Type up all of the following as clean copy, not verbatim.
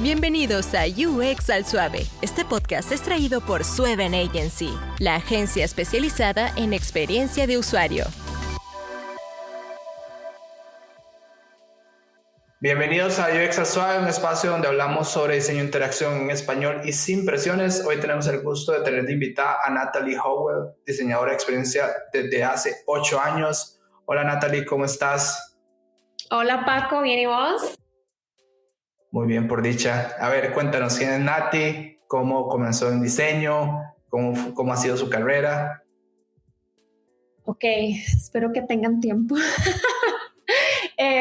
Bienvenidos a UX al Suave. Este podcast es traído por Sueven Agency, la agencia especializada en experiencia de usuario. Bienvenidos a UX al Suave, un espacio donde hablamos sobre diseño e interacción en español y sin presiones. Hoy tenemos el gusto de tener de invitada a Natalie Howell, diseñadora de experiencia desde hace 8 años. Hola Natalie, ¿cómo estás? Hola Paco, ¿bien y vos? Muy bien, por dicha. A ver, cuéntanos, ¿quién es Nati? ¿Cómo comenzó en diseño? ¿Cómo ha sido su carrera? Ok, espero que tengan tiempo.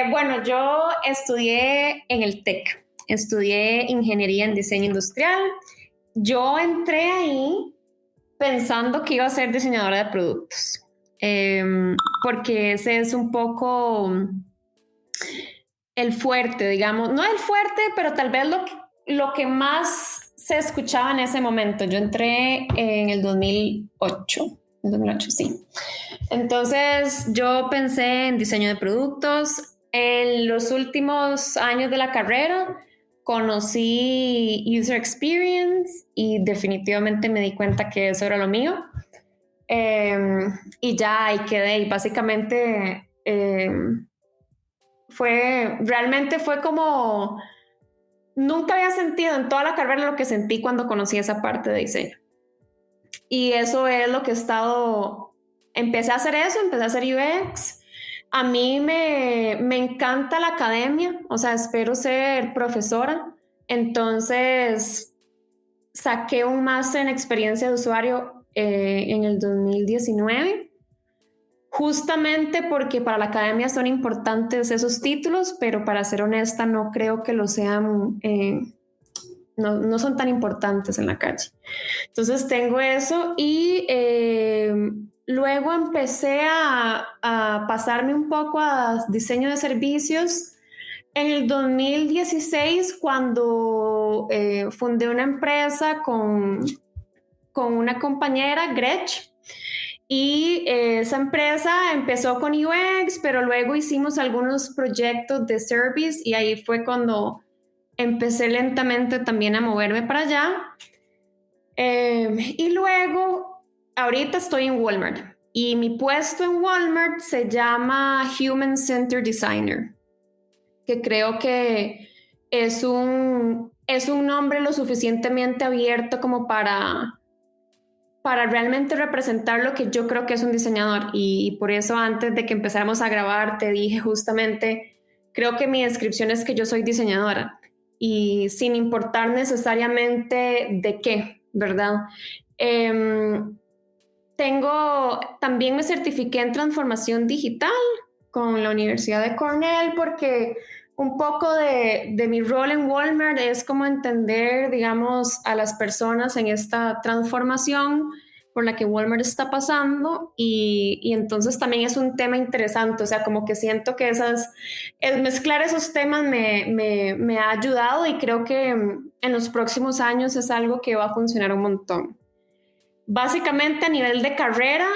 Bueno, yo estudié en el TEC, estudié ingeniería en diseño industrial. Yo entré ahí pensando que iba a ser diseñadora de productos, porque ese es un poco el fuerte, digamos, no el fuerte, pero tal vez lo que más se escuchaba en ese momento. Yo entré en el 2008, sí. Entonces yo pensé en diseño de productos. En los últimos años de la carrera conocí User Experience y definitivamente me di cuenta que eso era lo mío. Y ya ahí quedé. Y básicamente realmente fue como, nunca había sentido en toda la carrera lo que sentí cuando conocí esa parte de diseño. Y eso es lo que empecé a hacer UX. A mí me encanta la academia, o sea, espero ser profesora. Entonces, saqué un máster en experiencia de usuario en el 2019, justamente porque para la academia son importantes esos títulos, pero para ser honesta no creo que lo sean, no son tan importantes en la calle. Entonces tengo eso y luego empecé a pasarme un poco a diseño de servicios en el 2016 cuando fundé una empresa con una compañera, Gretsch, y esa empresa empezó con UX, pero luego hicimos algunos proyectos de service y ahí fue cuando empecé lentamente también a moverme para allá. Y luego, ahorita estoy en Walmart y mi puesto en Walmart se llama Human Centered Designer, que creo que es un nombre lo suficientemente abierto como para realmente representar lo que yo creo que es un diseñador. Y por eso antes de que empezáramos a grabar te dije justamente, creo que mi descripción es que yo soy diseñadora y sin importar necesariamente de qué, ¿verdad? También me certifiqué en transformación digital con la Universidad de Cornell porque un poco de mi rol en Walmart es como entender, digamos, a las personas en esta transformación por la que Walmart está pasando y entonces también es un tema interesante, o sea, como que siento que el mezclar esos temas me ha ayudado y creo que en los próximos años es algo que va a funcionar un montón. Básicamente a nivel de carrera,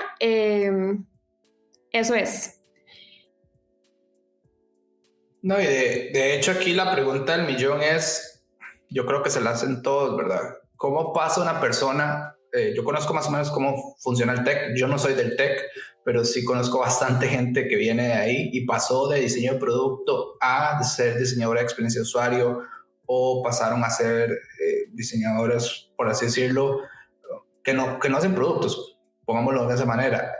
eso es. No, y de hecho aquí la pregunta del millón es, yo creo que se la hacen todos, ¿verdad? ¿Cómo pasa una persona? Yo conozco más o menos cómo funciona el tech. Yo no soy del tech, pero sí conozco bastante gente que viene de ahí y pasó de diseño de producto a ser diseñadora de experiencia de usuario o pasaron a ser diseñadores, por así decirlo, que no hacen productos, pongámoslo de esa manera.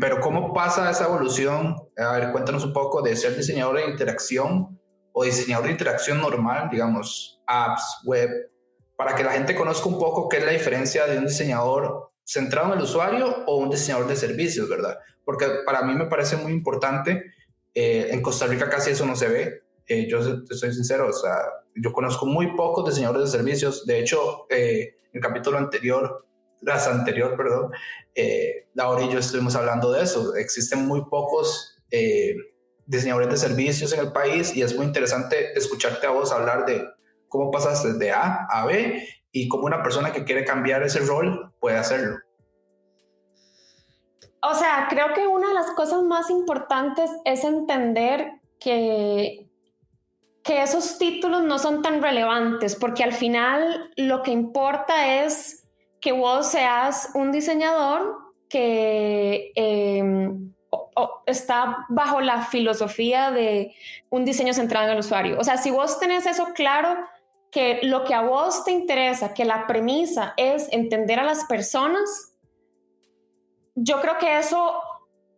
Pero ¿cómo pasa esa evolución? A ver, cuéntanos un poco de ser diseñador de interacción o diseñador de interacción normal, digamos, apps, web, para que la gente conozca un poco qué es la diferencia de un diseñador centrado en el usuario o un diseñador de servicios, ¿verdad? Porque para mí me parece muy importante. En Costa Rica casi eso no se ve. Yo te soy sincero, o sea, yo conozco muy pocos diseñadores de servicios. De hecho, el capítulo anterior, perdón, Laura y yo estuvimos hablando de eso. Existen muy pocos diseñadores de servicios en el país y es muy interesante escucharte a vos hablar de cómo pasas de A a B y cómo una persona que quiere cambiar ese rol puede hacerlo. O sea, creo que una de las cosas más importantes es entender que que esos títulos no son tan relevantes, porque al final lo que importa es que vos seas un diseñador que está bajo la filosofía de un diseño centrado en el usuario. O sea, si vos tenés eso claro, que lo que a vos te interesa, que la premisa es entender a las personas, yo creo que eso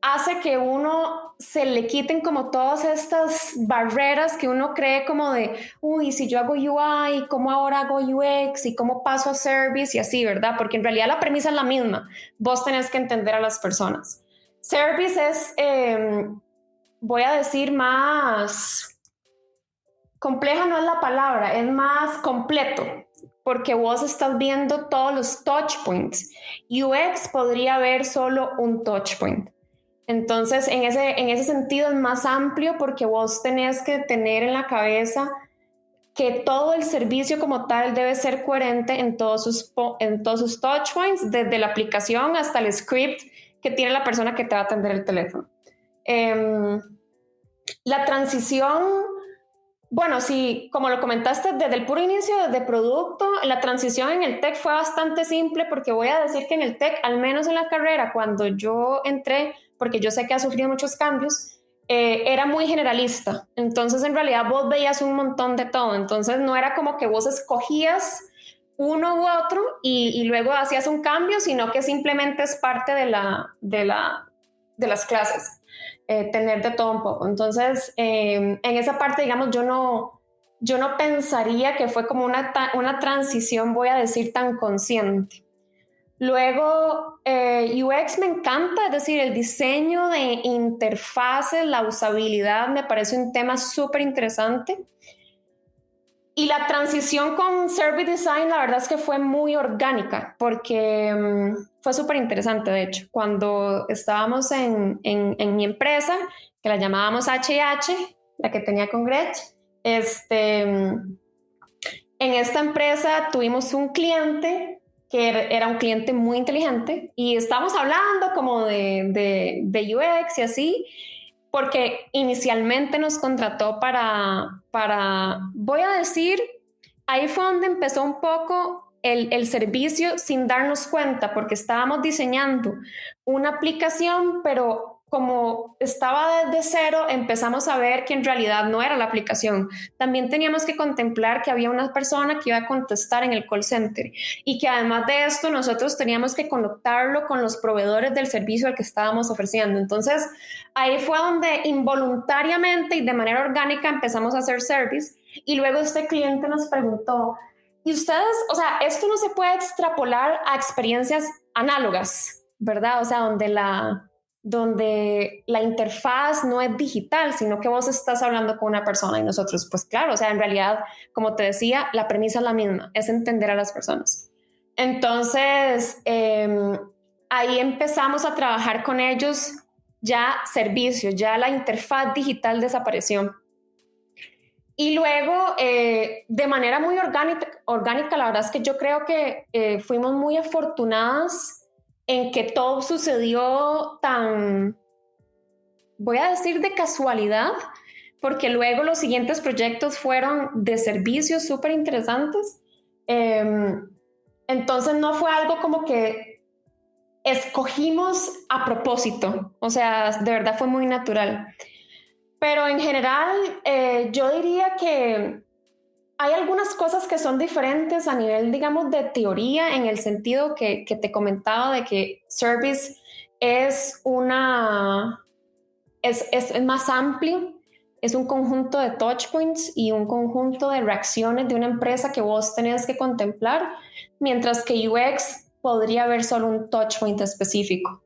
hace que uno se le quiten como todas estas barreras que uno cree como de, uy, si yo hago UI, ¿cómo ahora hago UX? ¿Y cómo paso a Service? Y así, ¿verdad? Porque en realidad la premisa es la misma. Vos tenés que entender a las personas. Service es, voy a decir más compleja, no es la palabra, es más completo, porque vos estás viendo todos los touch points. UX podría haber solo un touch point. Entonces, en ese sentido es más amplio porque vos tenés que tener en la cabeza que todo el servicio como tal debe ser coherente en todos sus touch points, desde la aplicación hasta el script que tiene la persona que te va a atender el teléfono. La transición, bueno, sí, como lo comentaste desde el puro inicio, desde producto, la transición en el tech fue bastante simple porque voy a decir que en el tech, al menos en la carrera, cuando yo entré, porque yo sé que ha sufrido muchos cambios, era muy generalista. Entonces, en realidad, vos veías un montón de todo. Entonces, no era como que vos escogías uno u otro y luego hacías un cambio, sino que simplemente es parte de las clases. Tener de todo un poco. Entonces, en esa parte, digamos, yo no pensaría que fue como una transición, voy a decir, tan consciente. Luego, UX me encanta, es decir, el diseño de interfaces, la usabilidad, me parece un tema súper interesante. Y la transición con Service Design, la verdad es que fue muy orgánica, porque fue súper interesante, de hecho. Cuando estábamos en mi empresa, que la llamábamos H&H, la que tenía con Gretsch, en esta empresa tuvimos un cliente que era un cliente muy inteligente y estábamos hablando como de UX y así, porque inicialmente nos contrató para, voy a decir, ahí fue donde empezó un poco el servicio sin darnos cuenta, porque estábamos diseñando una aplicación, pero como estaba desde cero, empezamos a ver que en realidad no era la aplicación. También teníamos que contemplar que había una persona que iba a contestar en el call center y que además de esto nosotros teníamos que conectarlo con los proveedores del servicio al que estábamos ofreciendo. Entonces, ahí fue donde involuntariamente y de manera orgánica empezamos a hacer service y luego este cliente nos preguntó, ¿y ustedes, o sea, esto no se puede extrapolar a experiencias análogas, ¿verdad? O sea, donde la interfaz no es digital, sino que vos estás hablando con una persona y nosotros, pues claro, o sea, en realidad, como te decía, la premisa es la misma, es entender a las personas. Entonces, ahí empezamos a trabajar con ellos ya servicios, ya la interfaz digital desapareció. Y luego, de manera muy orgánica, la verdad es que yo creo que fuimos muy afortunadas en que todo sucedió tan, voy a decir, de casualidad, porque luego los siguientes proyectos fueron de servicios súper interesantes. Entonces no fue algo como que escogimos a propósito, o sea, de verdad fue muy natural. Pero en general, yo diría que hay algunas cosas que son diferentes a nivel, digamos, de teoría, en el sentido que te comentaba de que Service es más amplio, es un conjunto de touch points y un conjunto de reacciones de una empresa que vos tenés que contemplar, mientras que UX podría haber solo un touch point específico.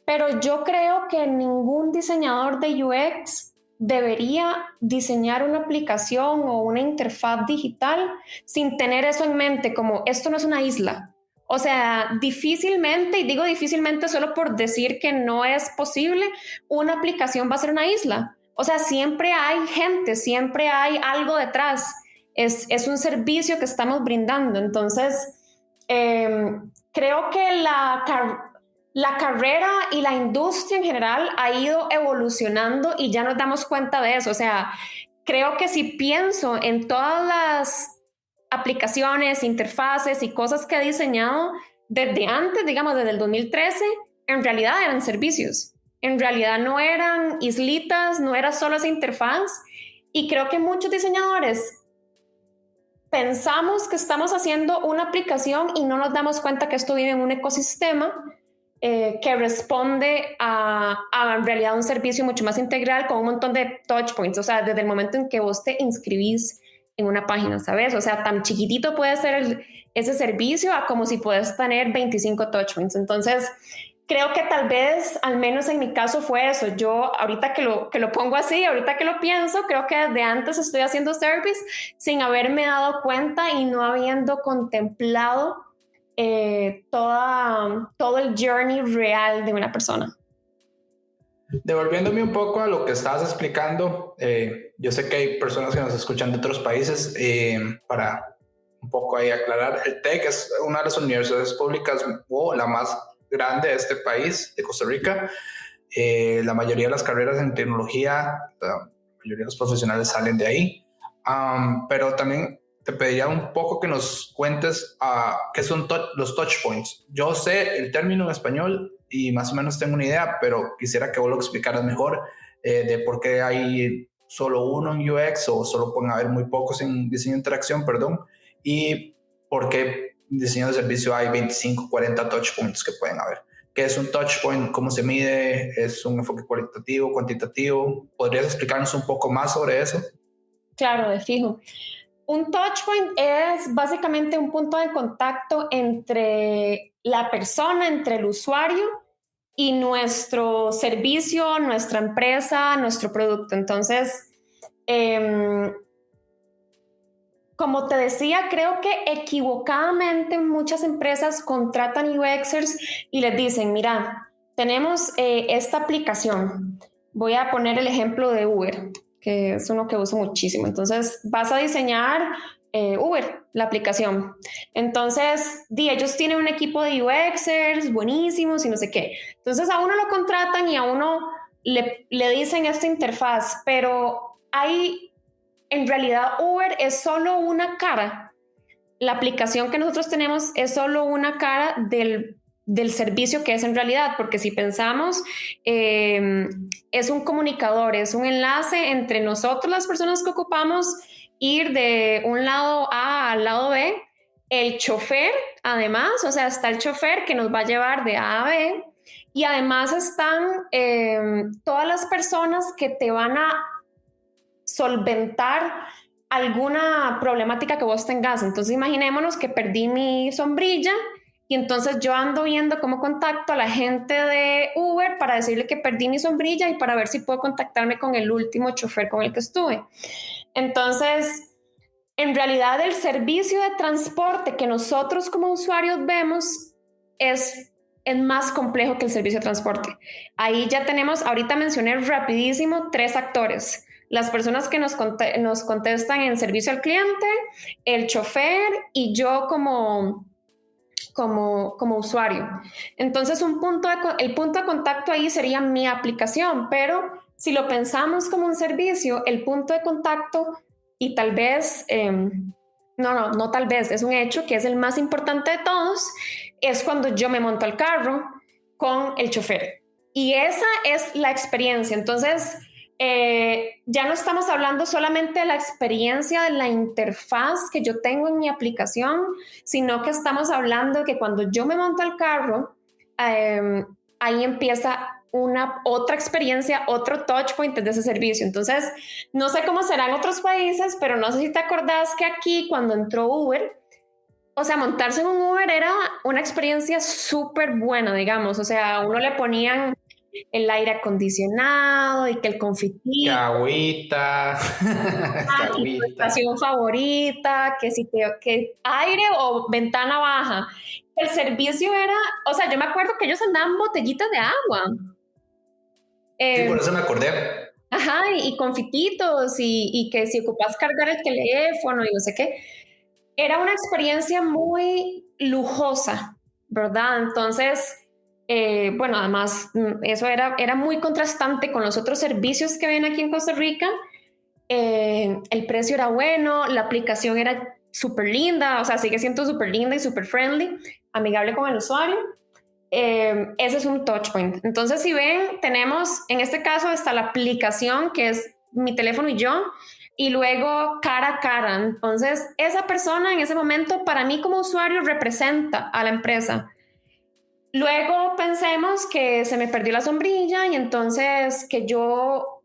Pero yo creo que ningún diseñador de UX debería diseñar una aplicación o una interfaz digital sin tener eso en mente, como esto no es una isla. O sea, difícilmente, y digo difícilmente solo por decir que no es posible, una aplicación va a ser una isla. O sea, siempre hay gente, siempre hay algo detrás. Es un servicio que estamos brindando. Entonces, creo que la carrera y la industria en general ha ido evolucionando y ya nos damos cuenta de eso. O sea, creo que si pienso en todas las aplicaciones, interfaces y cosas que he diseñado desde antes, digamos desde el 2013, en realidad eran servicios. En realidad no eran islitas, no era solo esa interfaz. Y creo que muchos diseñadores pensamos que estamos haciendo una aplicación y no nos damos cuenta que esto vive en un ecosistema que responde a en realidad un servicio mucho más integral con un montón de touch points. O sea, desde el momento en que vos te inscribís en una página, ¿sabes? O sea, tan chiquitito puede ser ese servicio a como si puedes tener 25 touch points. Entonces, creo que tal vez, al menos en mi caso fue eso. Yo ahorita que lo pongo así, ahorita que lo pienso, creo que desde antes estoy haciendo service sin haberme dado cuenta y no habiendo contemplado todo el journey real de una persona. Devolviéndome un poco a lo que estabas explicando, yo sé que hay personas que nos escuchan de otros países, para un poco ahí aclarar, el TEC es una de las universidades públicas o la más grande de este país, de Costa Rica. La mayoría de las carreras en tecnología, la mayoría de los profesionales salen de ahí, pero también te pediría un poco que nos cuentes qué son los touch points. Yo sé el término en español y más o menos tengo una idea, pero quisiera que vos lo explicaras mejor, de por qué hay solo uno en UX o solo pueden haber muy pocos en diseño de interacción, perdón, y por qué en diseño de servicio hay 25, 40 touch points que pueden haber. ¿Qué es un touch point? ¿Cómo se mide? ¿Es un enfoque cualitativo, cuantitativo? ¿Podrías explicarnos un poco más sobre eso? Claro, de fijo. Un touch point es básicamente un punto de contacto entre la persona, entre el usuario y nuestro servicio, nuestra empresa, nuestro producto. Entonces, como te decía, creo que equivocadamente muchas empresas contratan UXers y les dicen, mira, tenemos esta aplicación. Voy a poner el ejemplo de Uber, que es uno que uso muchísimo. Entonces, vas a diseñar Uber, la aplicación. Entonces, ellos tienen un equipo de UXers buenísimos y no sé qué. Entonces, a uno lo contratan y a uno le dicen esta interfaz, pero en realidad Uber es solo una cara. La aplicación que nosotros tenemos es solo una cara del servicio que es en realidad, porque si pensamos, es un comunicador, es un enlace entre nosotros, las personas que ocupamos ir de un lado A al lado B, el chofer, además, o sea, está el chofer que nos va a llevar de A a B, y además están todas las personas que te van a solventar alguna problemática que vos tengas. Entonces imaginémonos que perdí mi sombrilla y entonces yo ando viendo cómo contacto a la gente de Uber para decirle que perdí mi sombrilla y para ver si puedo contactarme con el último chofer con el que estuve. Entonces, en realidad el servicio de transporte que nosotros como usuarios vemos es más complejo que el servicio de transporte. Ahí ya tenemos, ahorita mencioné rapidísimo 3 actores. Las personas que nos contestan en servicio al cliente, el chofer y yo como usuario. Entonces, el punto de contacto ahí sería mi aplicación, pero si lo pensamos como un servicio, el punto de contacto y tal vez, no tal vez, es un hecho que es el más importante de todos, es cuando yo me monto al carro con el chofer. Y esa es la experiencia. Entonces, ya no estamos hablando solamente de la experiencia de la interfaz que yo tengo en mi aplicación, sino que estamos hablando de que cuando yo me monto al carro, ahí empieza otra experiencia, otro touch point de ese servicio. Entonces, no sé cómo será en otros países, pero no sé si te acordás que aquí cuando entró Uber, o sea, montarse en un Uber era una experiencia súper buena, digamos. O sea, a uno le ponían el aire acondicionado y que el confitito. Agüita. Tu estación favorita, que aire o ventana baja. El servicio era, o sea, yo me acuerdo que ellos andaban botellitas de agua. Sí, por eso me acordé. Ajá, y confititos y que si ocupas cargar el teléfono y no sé qué. Era una experiencia muy lujosa, ¿verdad? Entonces, bueno, además eso era muy contrastante con los otros servicios que ven aquí en Costa Rica el precio era bueno, la aplicación era súper linda, o sea, sigue siendo súper linda y súper friendly, amigable con el usuario. Ese es un touchpoint. Entonces, si ven, tenemos en este caso hasta la aplicación que es mi teléfono y yo, y luego cara a cara. Entonces, esa persona en ese momento para mí como usuario representa a la empresa. Luego pensemos que se me perdió la sombrilla y entonces que yo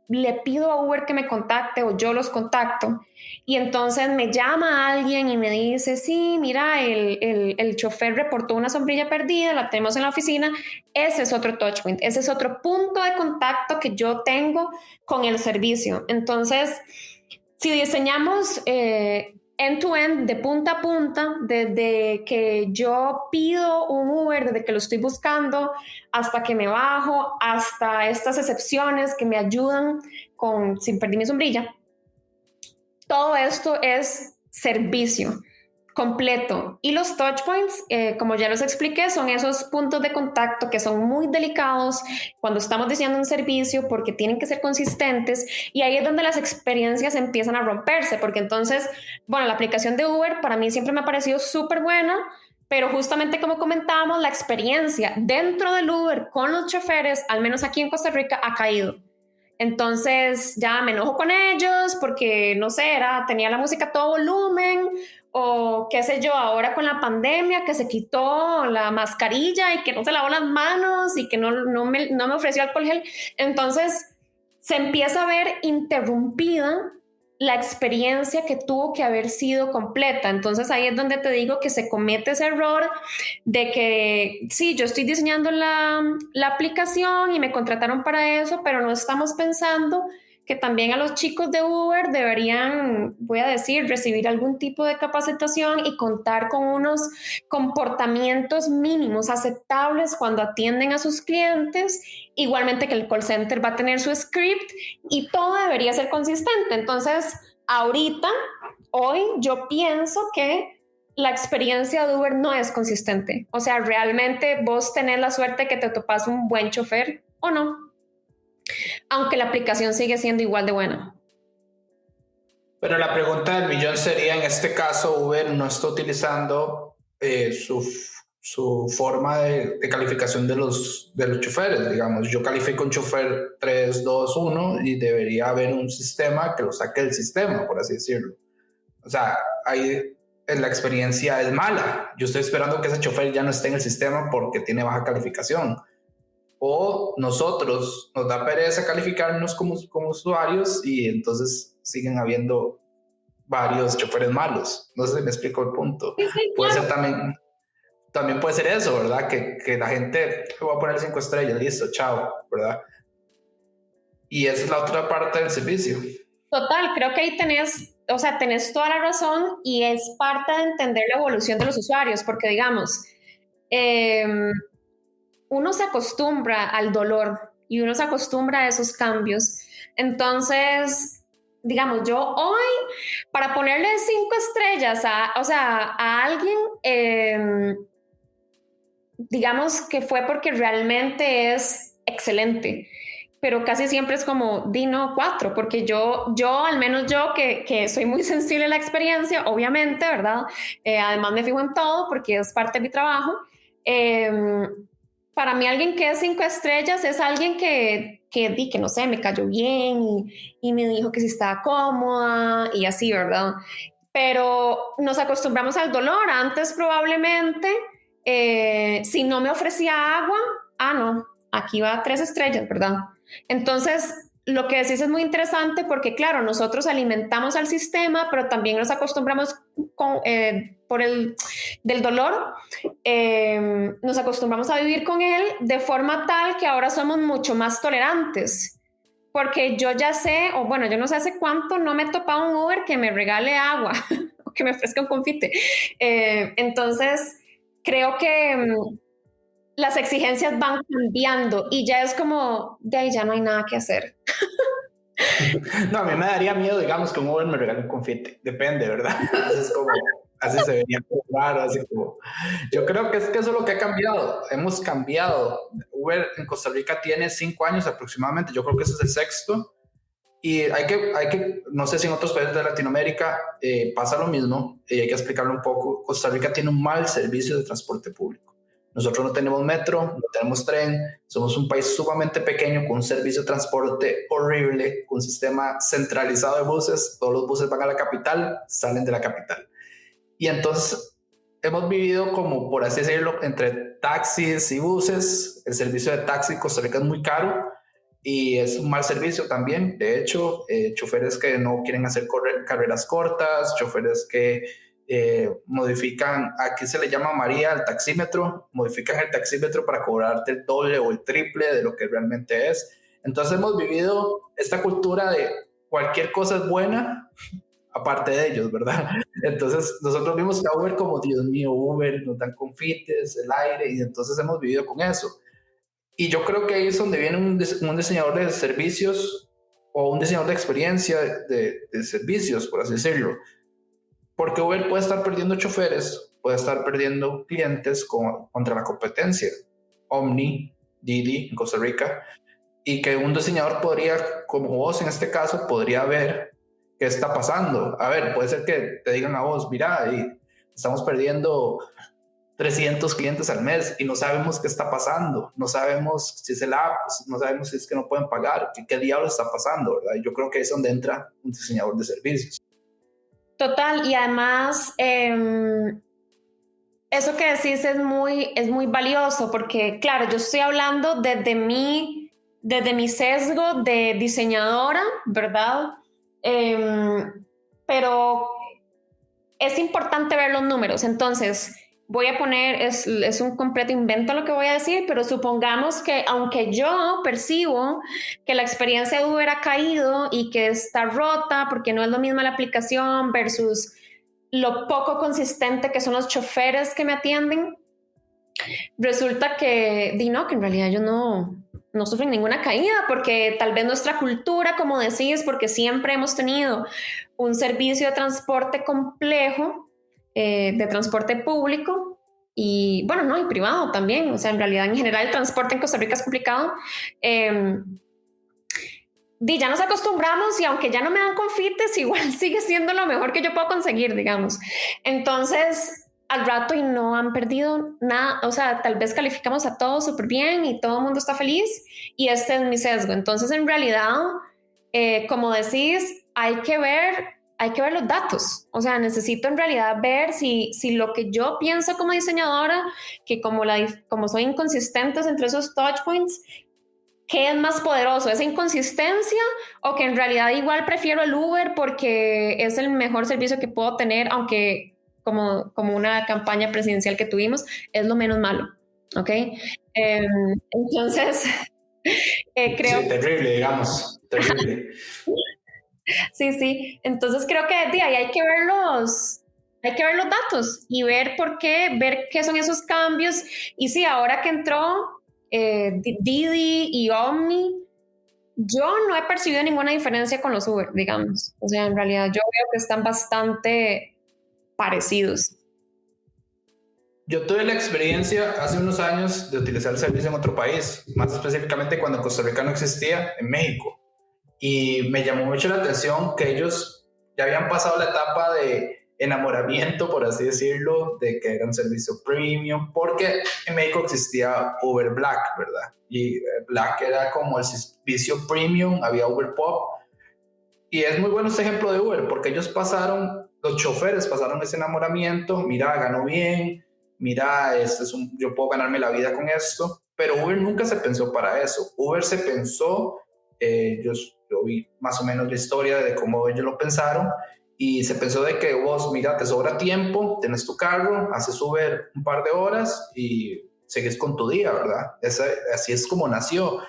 le pido a Uber que me contacte o yo los contacto y entonces me llama alguien y me dice, sí, mira, el chofer reportó una sombrilla perdida, la tenemos en la oficina. Ese es otro touchpoint, ese es otro punto de contacto que yo tengo con el servicio. Entonces, si diseñamos end-to-end, de punta a punta, desde que yo pido un Uber, desde que lo estoy buscando, hasta que me bajo, hasta estas excepciones que me ayudan con sin perder mi sombrilla. Todo esto es servicio completo. Y los touchpoints, como ya los expliqué, son esos puntos de contacto que son muy delicados cuando estamos diseñando un servicio porque tienen que ser consistentes y ahí es donde las experiencias empiezan a romperse, porque entonces, bueno, la aplicación de Uber para mí siempre me ha parecido súper buena, pero justamente como comentábamos, la experiencia dentro del Uber con los choferes, al menos aquí en Costa Rica, ha caído. Entonces ya me enojo con ellos porque, no sé, tenía la música a todo volumen o qué sé yo, ahora con la pandemia que se quitó la mascarilla y que no se lavó las manos y que no me ofreció alcohol gel. Entonces se empieza a ver interrumpida la experiencia que tuvo que haber sido completa. Entonces ahí es donde te digo que se comete ese error de que sí, yo estoy diseñando la aplicación y me contrataron para eso, pero no estamos pensando que también a los chicos de Uber deberían, voy a decir, recibir algún tipo de capacitación y contar con unos comportamientos mínimos aceptables cuando atienden a sus clientes, igualmente que el call center va a tener su script y todo debería ser consistente. Entonces, ahorita, hoy, yo pienso que la experiencia de Uber no es consistente. O sea, realmente vos tenés la suerte que te topas un buen chofer o no, aunque la aplicación sigue siendo igual de buena. Pero la pregunta del millón sería, en este caso, Uber no está utilizando su forma de calificación de los choferes. Digamos, yo califico un chofer 3, 2, 1 y debería haber un sistema que lo saque del sistema, por así decirlo. O sea, ahí la experiencia es mala. Yo estoy esperando que ese chofer ya no esté en el sistema porque tiene baja calificación. O nosotros nos da pereza calificarnos como usuarios y entonces siguen habiendo varios choferes malos. No sé si me explico el punto. Sí, puede claro. ser también puede ser eso, ¿verdad? Que la gente va a poner 5 estrellas, listo, chao, ¿verdad? Y esa es la otra parte del servicio. Total, creo que ahí tenés toda la razón y es parte de entender la evolución de los usuarios, porque digamos, uno se acostumbra al dolor y uno se acostumbra a esos cambios. Entonces, digamos, yo hoy, para ponerle 5 estrellas a alguien, digamos que fue porque realmente es excelente, pero casi siempre es como, no, 4, porque yo al menos yo que soy muy sensible a la experiencia, obviamente, ¿verdad? Además me fijo en todo porque es parte de mi trabajo. Para mí alguien que es 5 estrellas es alguien que no sé, me cayó bien y me dijo que sí estaba cómoda y así, ¿verdad? Pero nos acostumbramos al dolor. Antes probablemente, si no me ofrecía agua, no, aquí va 3 estrellas, ¿verdad? Entonces, lo que decís es muy interesante porque, claro, nosotros alimentamos al sistema, pero también nos acostumbramos por el del dolor, nos acostumbramos a vivir con él de forma tal que ahora somos mucho más tolerantes. Porque yo ya sé, o bueno, yo no sé hace cuánto no me he topado un Uber que me regale agua o que me ofrezca un confite. Entonces, creo que las exigencias van cambiando y ya es como, de ahí ya no hay nada que hacer. No, a mí me daría miedo, digamos, que un Uber me regale un confite. Depende, ¿verdad? Es como, así se vería raro, así como... Yo creo que eso es lo que ha cambiado. Hemos cambiado. Uber en Costa Rica tiene 5 años aproximadamente. Yo creo que ese es el 6º. Y no sé si en otros países de Latinoamérica pasa lo mismo, y hay que explicarlo un poco. Costa Rica tiene un mal servicio de transporte público. Nosotros no tenemos metro, no tenemos tren, somos un país sumamente pequeño con un servicio de transporte horrible, con un sistema centralizado de buses. Todos los buses van a la capital, salen de la capital. Y entonces hemos vivido como, por así decirlo, entre taxis y buses. El servicio de taxi en Costa Rica es muy caro y es un mal servicio también. De hecho, choferes que no quieren hacer carreras cortas, choferes que modifican, aquí se le llama María el taxímetro, modifican el taxímetro para cobrarte el doble o el triple de lo que realmente es. Entonces hemos vivido esta cultura de cualquier cosa es buena aparte de ellos, ¿verdad? Entonces nosotros vimos a Uber como, Dios mío, Uber, nos dan confites, el aire, y entonces hemos vivido con eso. Y yo creo que ahí es donde viene un diseñador de servicios o un diseñador de experiencia de servicios, por así decirlo. Porque Uber puede estar perdiendo choferes, puede estar perdiendo clientes contra la competencia. Omni, Didi en Costa Rica, y que un diseñador podría, como vos en este caso, podría ver qué está pasando. A ver, puede ser que te digan a vos, mira, estamos perdiendo 300 clientes al mes y no sabemos qué está pasando, no sabemos si es el app, no sabemos si es que no pueden pagar, qué diablo está pasando, ¿verdad? Yo creo que es donde entra un diseñador de servicios. Total, y además eso que decís es muy valioso porque, claro, yo estoy hablando desde mi sesgo de diseñadora, ¿verdad? Pero es importante ver los números. Entonces, voy a poner, es un completo invento lo que voy a decir, pero supongamos que aunque yo percibo que la experiencia de Uber ha caído y que está rota porque no es lo mismo la aplicación versus lo poco consistente que son los choferes que me atienden, resulta que en realidad yo no sufren ninguna caída porque tal vez nuestra cultura, como decís, porque siempre hemos tenido un servicio de transporte complejo, de transporte público y bueno, no, y privado también, o sea, en realidad en general el transporte en Costa Rica es complicado. Ya nos acostumbramos y aunque ya no me dan confites, igual sigue siendo lo mejor que yo puedo conseguir, digamos. Entonces, al rato y no han perdido nada, o sea, tal vez calificamos a todos súper bien y todo el mundo está feliz y este es mi sesgo. Entonces, en realidad, como decís, hay que ver los datos. O sea, necesito en realidad ver si lo que yo pienso como diseñadora, que como soy inconsistente entre esos touch points, ¿qué es más poderoso? ¿Esa inconsistencia o que en realidad igual prefiero el Uber porque es el mejor servicio que puedo tener, aunque como una campaña presidencial que tuvimos, es lo menos malo? ¿Ok? Entonces, creo... Sí, terrible, digamos, terrible. Sí. Entonces creo que ahí hay que ver los datos y ver qué son esos cambios. Y sí, ahora que entró Didi y Omni, yo no he percibido ninguna diferencia con los Uber, digamos. O sea, en realidad yo veo que están bastante parecidos. Yo tuve la experiencia hace unos años de utilizar el servicio en otro país, más específicamente cuando Costa Rica no existía, en México. Y me llamó mucho la atención que ellos ya habían pasado la etapa de enamoramiento, por así decirlo, de que era un servicio premium, porque en México existía Uber Black, ¿verdad? Y Black era como el servicio premium, había Uber Pop. Y es muy bueno este ejemplo de Uber, porque ellos los choferes pasaron ese enamoramiento, mira, gano bien, mira, yo puedo ganarme la vida con esto, pero Uber nunca se pensó para eso. Uber se pensó, yo vi más o menos la historia de cómo ellos lo pensaron, y se pensó de que vos, mira, te sobra tiempo, tenés tu carro, haces Uber un par de horas y seguís con tu día, ¿verdad? Así es como nació.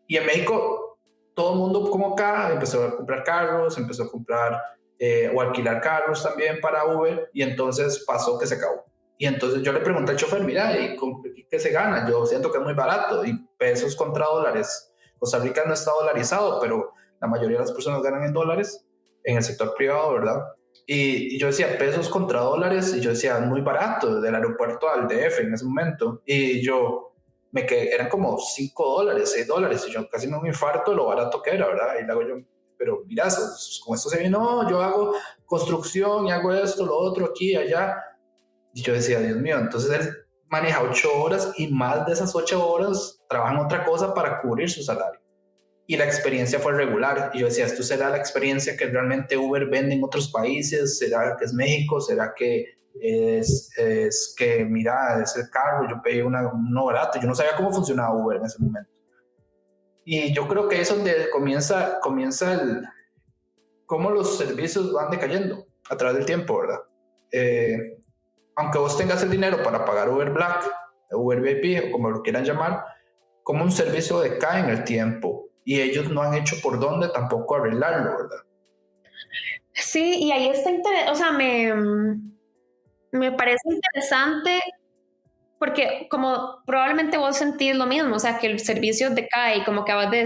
Y en México, todo el mundo como acá empezó a comprar carros, empezó a comprar o alquilar carros también para Uber, y entonces pasó que se acabó. Y entonces yo le pregunté al chofer, mira, ¿y qué se gana? Yo siento que es muy barato, y pesos contra dólares. Costa Rica no está dolarizado, pero la mayoría de las personas ganan en dólares en el sector privado, ¿verdad? Y yo decía, pesos contra dólares, y yo decía, muy barato, del aeropuerto al DF en ese momento. Y yo eran como $5, $6, y yo casi me infarto de lo barato que era, ¿verdad? Y luego yo pero mira, con esto se viene, no, yo hago construcción y hago esto, lo otro, aquí, allá. Y yo decía, Dios mío, entonces él maneja 8 horas y más de esas 8 horas trabaja en otra cosa para cubrir su salario. Y la experiencia fue regular. Y yo decía, ¿esto será la experiencia que realmente Uber vende en otros países? ¿Será que es México? ¿Será que es que, mira, es el carro? Yo pedí uno barato. Yo no sabía cómo funcionaba Uber en ese momento. Y yo creo que es donde comienza cómo los servicios van decayendo a través del tiempo, ¿verdad? Aunque vos tengas el dinero para pagar Uber Black, Uber VIP o como lo quieran llamar, como un servicio decae en el tiempo y ellos no han hecho por dónde tampoco arreglarlo, ¿verdad? Sí, y ahí está o sea, me parece interesante porque como probablemente vos sentís lo mismo, o sea, que el servicio decae, como acabas de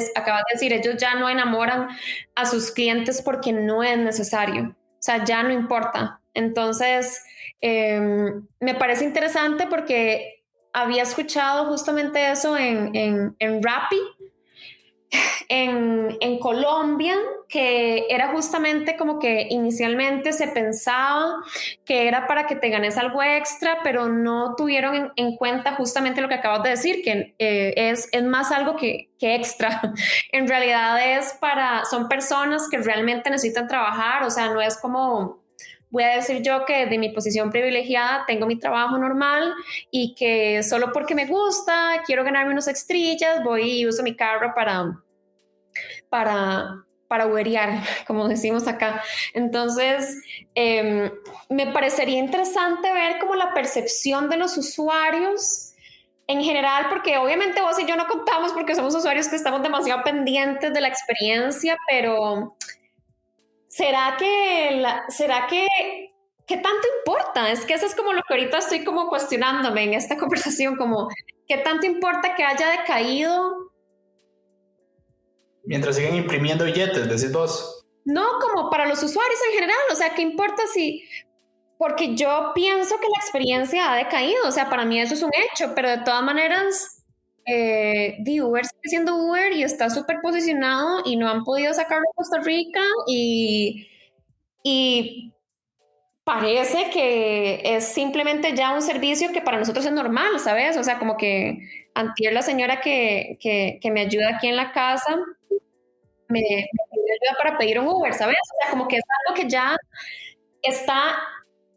decir, ellos ya no enamoran a sus clientes porque no es necesario, o sea, ya no importa. Entonces, me parece interesante porque había escuchado justamente eso en Rappi, en Colombia, que era justamente como que inicialmente se pensaba que era para que te ganes algo extra, pero no tuvieron en cuenta justamente lo que acabas de decir, que es más algo que extra. En realidad son personas que realmente necesitan trabajar, o sea, no es como... Voy a decir yo que de mi posición privilegiada tengo mi trabajo normal y que solo porque me gusta, quiero ganarme unos extrillas, voy y uso mi carro para uberear, como decimos acá. Entonces, me parecería interesante ver como la percepción de los usuarios en general, porque obviamente vos y yo no contamos porque somos usuarios que estamos demasiado pendientes de la experiencia, pero ¿será que qué tanto importa? Es que eso es como lo que ahorita estoy como cuestionándome en esta conversación, como ¿qué tanto importa que haya decaído? Mientras siguen imprimiendo billetes, decís vos. No, como para los usuarios en general, o sea, ¿qué importa si...? Porque yo pienso que la experiencia ha decaído, o sea, para mí eso es un hecho, pero de todas maneras, Uber sigue siendo Uber y está súper posicionado y no han podido sacarlo de Costa Rica y parece que es simplemente ya un servicio que para nosotros es normal, ¿sabes? O sea, como que antier la señora que me ayuda aquí en la casa me pidió ayuda para pedir un Uber, ¿sabes? O sea, como que es algo que ya está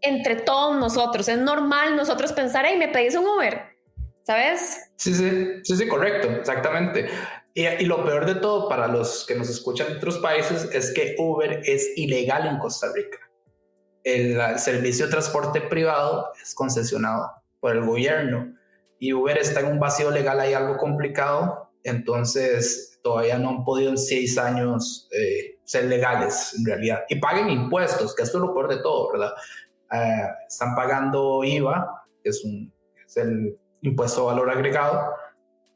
entre todos nosotros. Es normal nosotros pensar, hey, me pedís un Uber, ¿sabes? Sí, correcto, exactamente. Y lo peor de todo para los que nos escuchan en otros países es que Uber es ilegal en Costa Rica. El servicio de transporte privado es concesionado por el gobierno y Uber está en un vacío legal ahí algo complicado, entonces todavía no han podido en 6 años ser legales en realidad y paguen impuestos, que esto es lo peor de todo, ¿verdad? Están pagando IVA, que es el impuesto a valor agregado,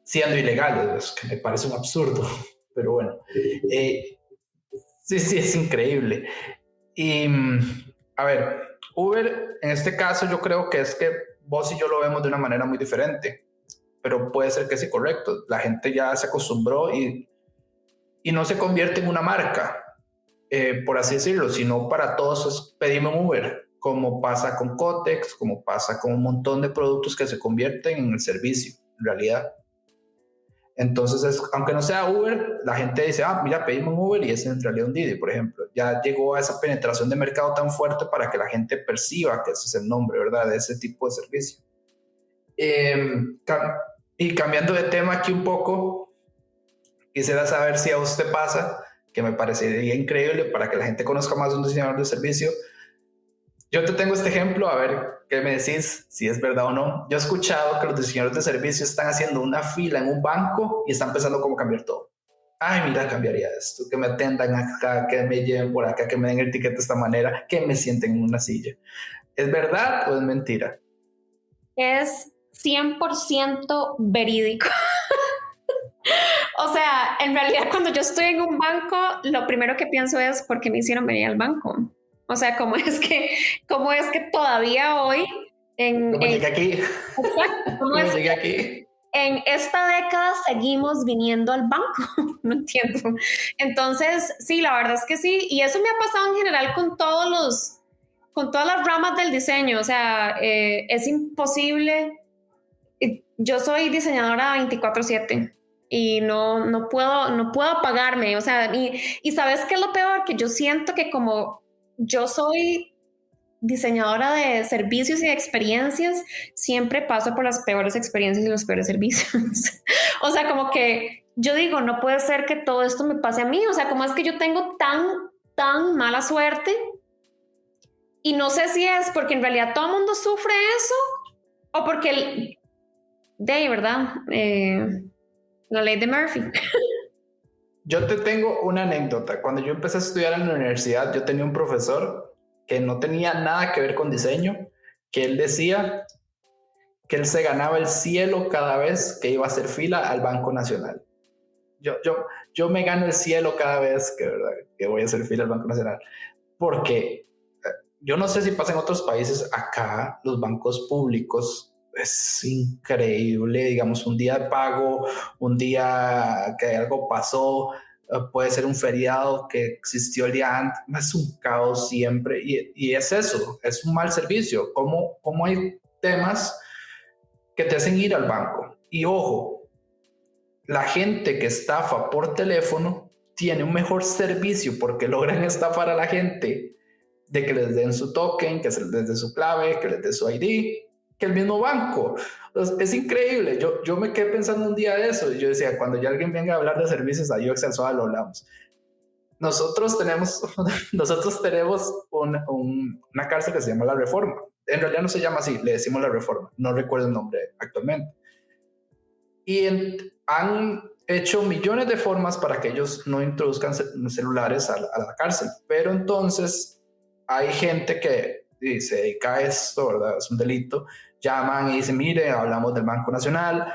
siendo ilegales, que me parece un absurdo, pero bueno, sí, es increíble. Y a ver, Uber en este caso yo creo que es que vos y yo lo vemos de una manera muy diferente, pero puede ser que sí, correcto, la gente ya se acostumbró y no se convierte en una marca, por así decirlo, sino para todos es pedirme un Uber, como pasa con Cotex, como pasa con un montón de productos que se convierten en el servicio, en realidad. Entonces, aunque no sea Uber, la gente dice, mira, pedimos un Uber y es en realidad un Didi, por ejemplo. Ya llegó a esa penetración de mercado tan fuerte para que la gente perciba que ese es el nombre, ¿verdad? De ese tipo de servicio. Y cambiando de tema aquí un poco, quisiera saber si a usted pasa, que me parecería increíble para que la gente conozca más de un diseñador de servicio. Yo te tengo este ejemplo, a ver qué me decís, si es verdad o no. Yo he escuchado que los diseñadores de servicio están haciendo una fila en un banco y están pensando cómo cambiar todo. Ay, mira, cambiaría esto, que me atendan acá, que me lleven por acá, que me den el ticket de esta manera, que me sienten en una silla. ¿Es verdad o es mentira? Es 100% verídico. O sea, en realidad cuando yo estoy en un banco, lo primero que pienso es ¿por qué me hicieron venir al banco? O sea, ¿cómo es que todavía hoy ¿Cómo llegué aquí? Exacto, ¿Cómo llegué aquí? en esta década seguimos viniendo al banco, no entiendo. Entonces, sí, la verdad es que sí, y eso me ha pasado en general con con todas las ramas del diseño, o sea, es imposible. Yo soy diseñadora 24/7 y no puedo apagarme, o sea, y ¿sabes qué es lo peor? Que yo siento que como yo soy diseñadora de servicios y de experiencias, siempre paso por las peores experiencias y los peores servicios. O sea, como que yo digo, no puede ser que todo esto me pase a mí, o sea, ¿cómo es que yo tengo tan mala suerte? Y no sé si es porque en realidad todo el mundo sufre eso o porque de verdad, la ley de Murphy. Yo te tengo una anécdota. Cuando yo empecé a estudiar en la universidad, yo tenía un profesor que no tenía nada que ver con diseño, que él decía que él se ganaba el cielo cada vez que iba a hacer fila al Banco Nacional. Yo me gano el cielo cada vez que voy a hacer fila al Banco Nacional, porque yo no sé si pasa en otros países. Acá los bancos públicos es increíble, digamos, un día de pago, un día que algo pasó, puede ser un feriado que existió el día antes, es un caos siempre, y es eso, es un mal servicio. Como hay temas que te hacen ir al banco. Y ojo, la gente que estafa por teléfono tiene un mejor servicio porque logran estafar a la gente de que les den su token, que les den su clave, que les den su ID, que el mismo banco. Entonces, es increíble. Yo me quedé pensando un día de eso y yo decía, cuando ya alguien venga a hablar de servicios, a UX Suave lo hablamos. Nosotros tenemos una cárcel que se llama La Reforma. En realidad no se llama así, le decimos La Reforma. No recuerdo el nombre actualmente. Y han hecho millones de formas para que ellos no introduzcan celulares a la cárcel. Pero entonces hay gente que se dedica a esto, ¿verdad? Es un delito. Llaman y dicen, mire, hablamos del Banco Nacional,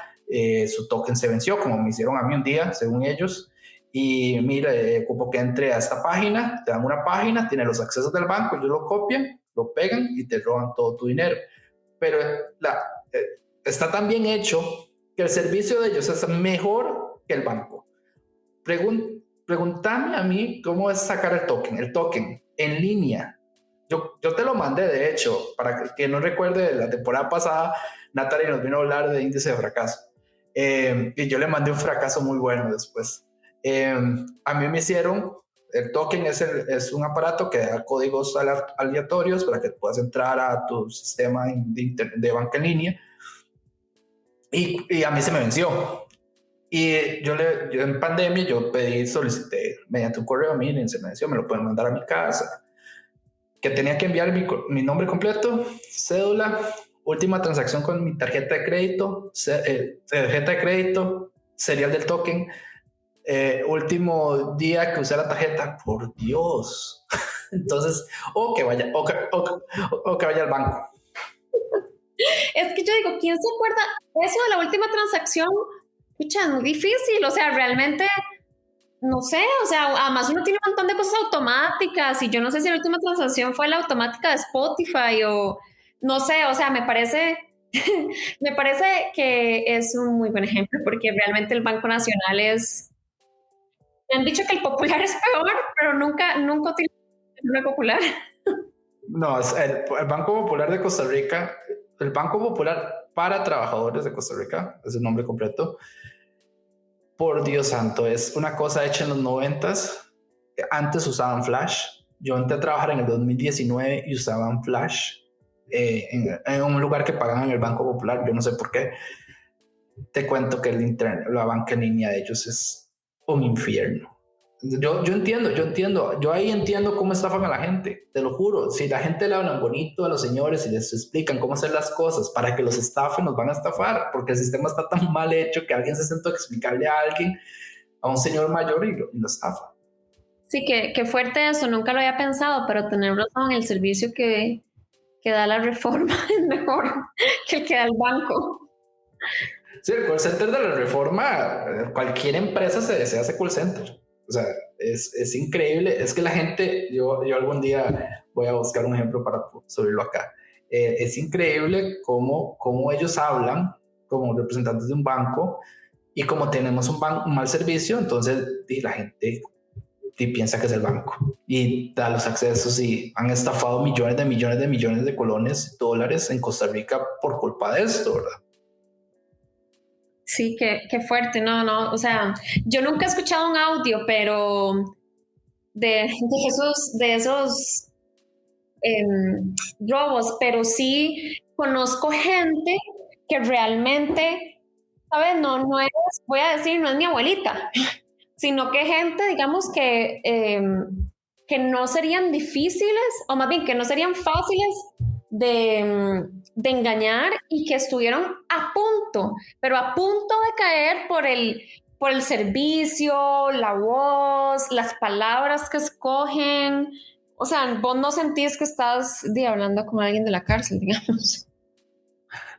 su token se venció, como me hicieron a mí un día, según ellos. Y mire, ocupo que entre a esta página, te dan una página, tiene los accesos del banco, ellos lo copian, lo pegan y te roban todo tu dinero. Pero está tan bien hecho que el servicio de ellos es mejor que el banco. Pregúntame a mí cómo es sacar el token en línea. Yo te lo mandé, de hecho, para que no recuerde, la temporada pasada Natalie nos vino a hablar de índice de fracaso, y yo le mandé un fracaso muy bueno después. A mí me hicieron, el token es un aparato que da códigos aleatorios para que puedas entrar a tu sistema de banca en línea, y a mí se me venció. Y yo en pandemia solicité mediante un correo, miren, se me venció, me lo pueden mandar a mi casa, que tenía que enviar mi nombre completo, cédula, última transacción con mi tarjeta de crédito, serial del token, último día que usé la tarjeta, por Dios. Entonces, o que vaya al banco. Es que yo digo, ¿quién se acuerda eso de la última transacción? Pucha, es muy difícil, o sea, realmente, no sé, o sea, además uno tiene un montón de cosas automáticas y yo no sé si la última transacción fue la automática de Spotify o no sé, o sea, me parece que es un muy buen ejemplo porque realmente el Banco Nacional me han dicho que el Popular es peor, pero nunca utilizo el Popular. No, es el Banco Popular de Costa Rica, el Banco Popular para Trabajadores de Costa Rica, es el nombre completo. Por Dios santo, es una cosa hecha en los 90s. Antes usaban Flash. Yo entré a trabajar en el 2019 y usaban Flash en un lugar que pagaban en el Banco Popular. Yo no sé por qué. Te cuento que el internet, la banca en línea de ellos es un infierno. Yo entiendo. Yo ahí entiendo cómo estafan a la gente. Te lo juro. Si la gente le hablan bonito a los señores y les explican cómo hacer las cosas para que los estafen, nos van a estafar. Porque el sistema está tan mal hecho que alguien se sentó a explicarle a alguien, a un señor mayor, y lo estafa. Sí, que fuerte eso. Nunca lo había pensado, pero tener razón, el servicio que da la Reforma es mejor que el que da el banco. Sí, el call center de la Reforma, cualquier empresa se hace call center. O sea, es increíble. Es que la gente, yo algún día voy a buscar un ejemplo para subirlo acá. Es increíble cómo ellos hablan como representantes de un banco, y como tenemos un mal servicio, entonces la gente piensa que es el banco y da los accesos, y han estafado millones de colones, dólares en Costa Rica por culpa de esto, ¿verdad? Sí, qué fuerte, no, o sea, yo nunca he escuchado un audio, pero de esos robos, pero sí conozco gente que realmente, ¿sabes? No es, voy a decir, no es mi abuelita, sino que gente, digamos, que no serían difíciles, o más bien que no serían fáciles de engañar, y que estuvieron a punto, pero a punto de caer por el servicio, la voz, las palabras que escogen. O sea, vos no sentís que estás hablando con alguien de la cárcel, digamos.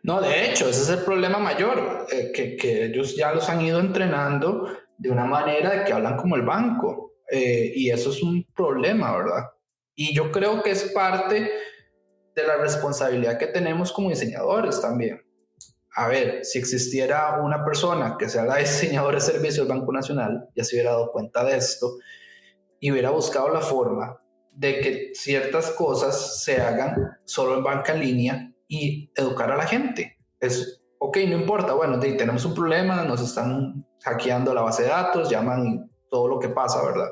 No, de hecho, ese es el problema mayor, que ellos ya los han ido entrenando de una manera de que hablan como el banco, y eso es un problema, ¿verdad? Y yo creo que es parte de la responsabilidad que tenemos como diseñadores también. A ver, si existiera una persona que sea la diseñadora de servicios del Banco Nacional, ya se hubiera dado cuenta de esto y hubiera buscado la forma de que ciertas cosas se hagan solo en banca en línea y educar a la gente. Es, ok, no importa, bueno, tenemos un problema, nos están hackeando la base de datos, llaman todo lo que pasa, ¿verdad?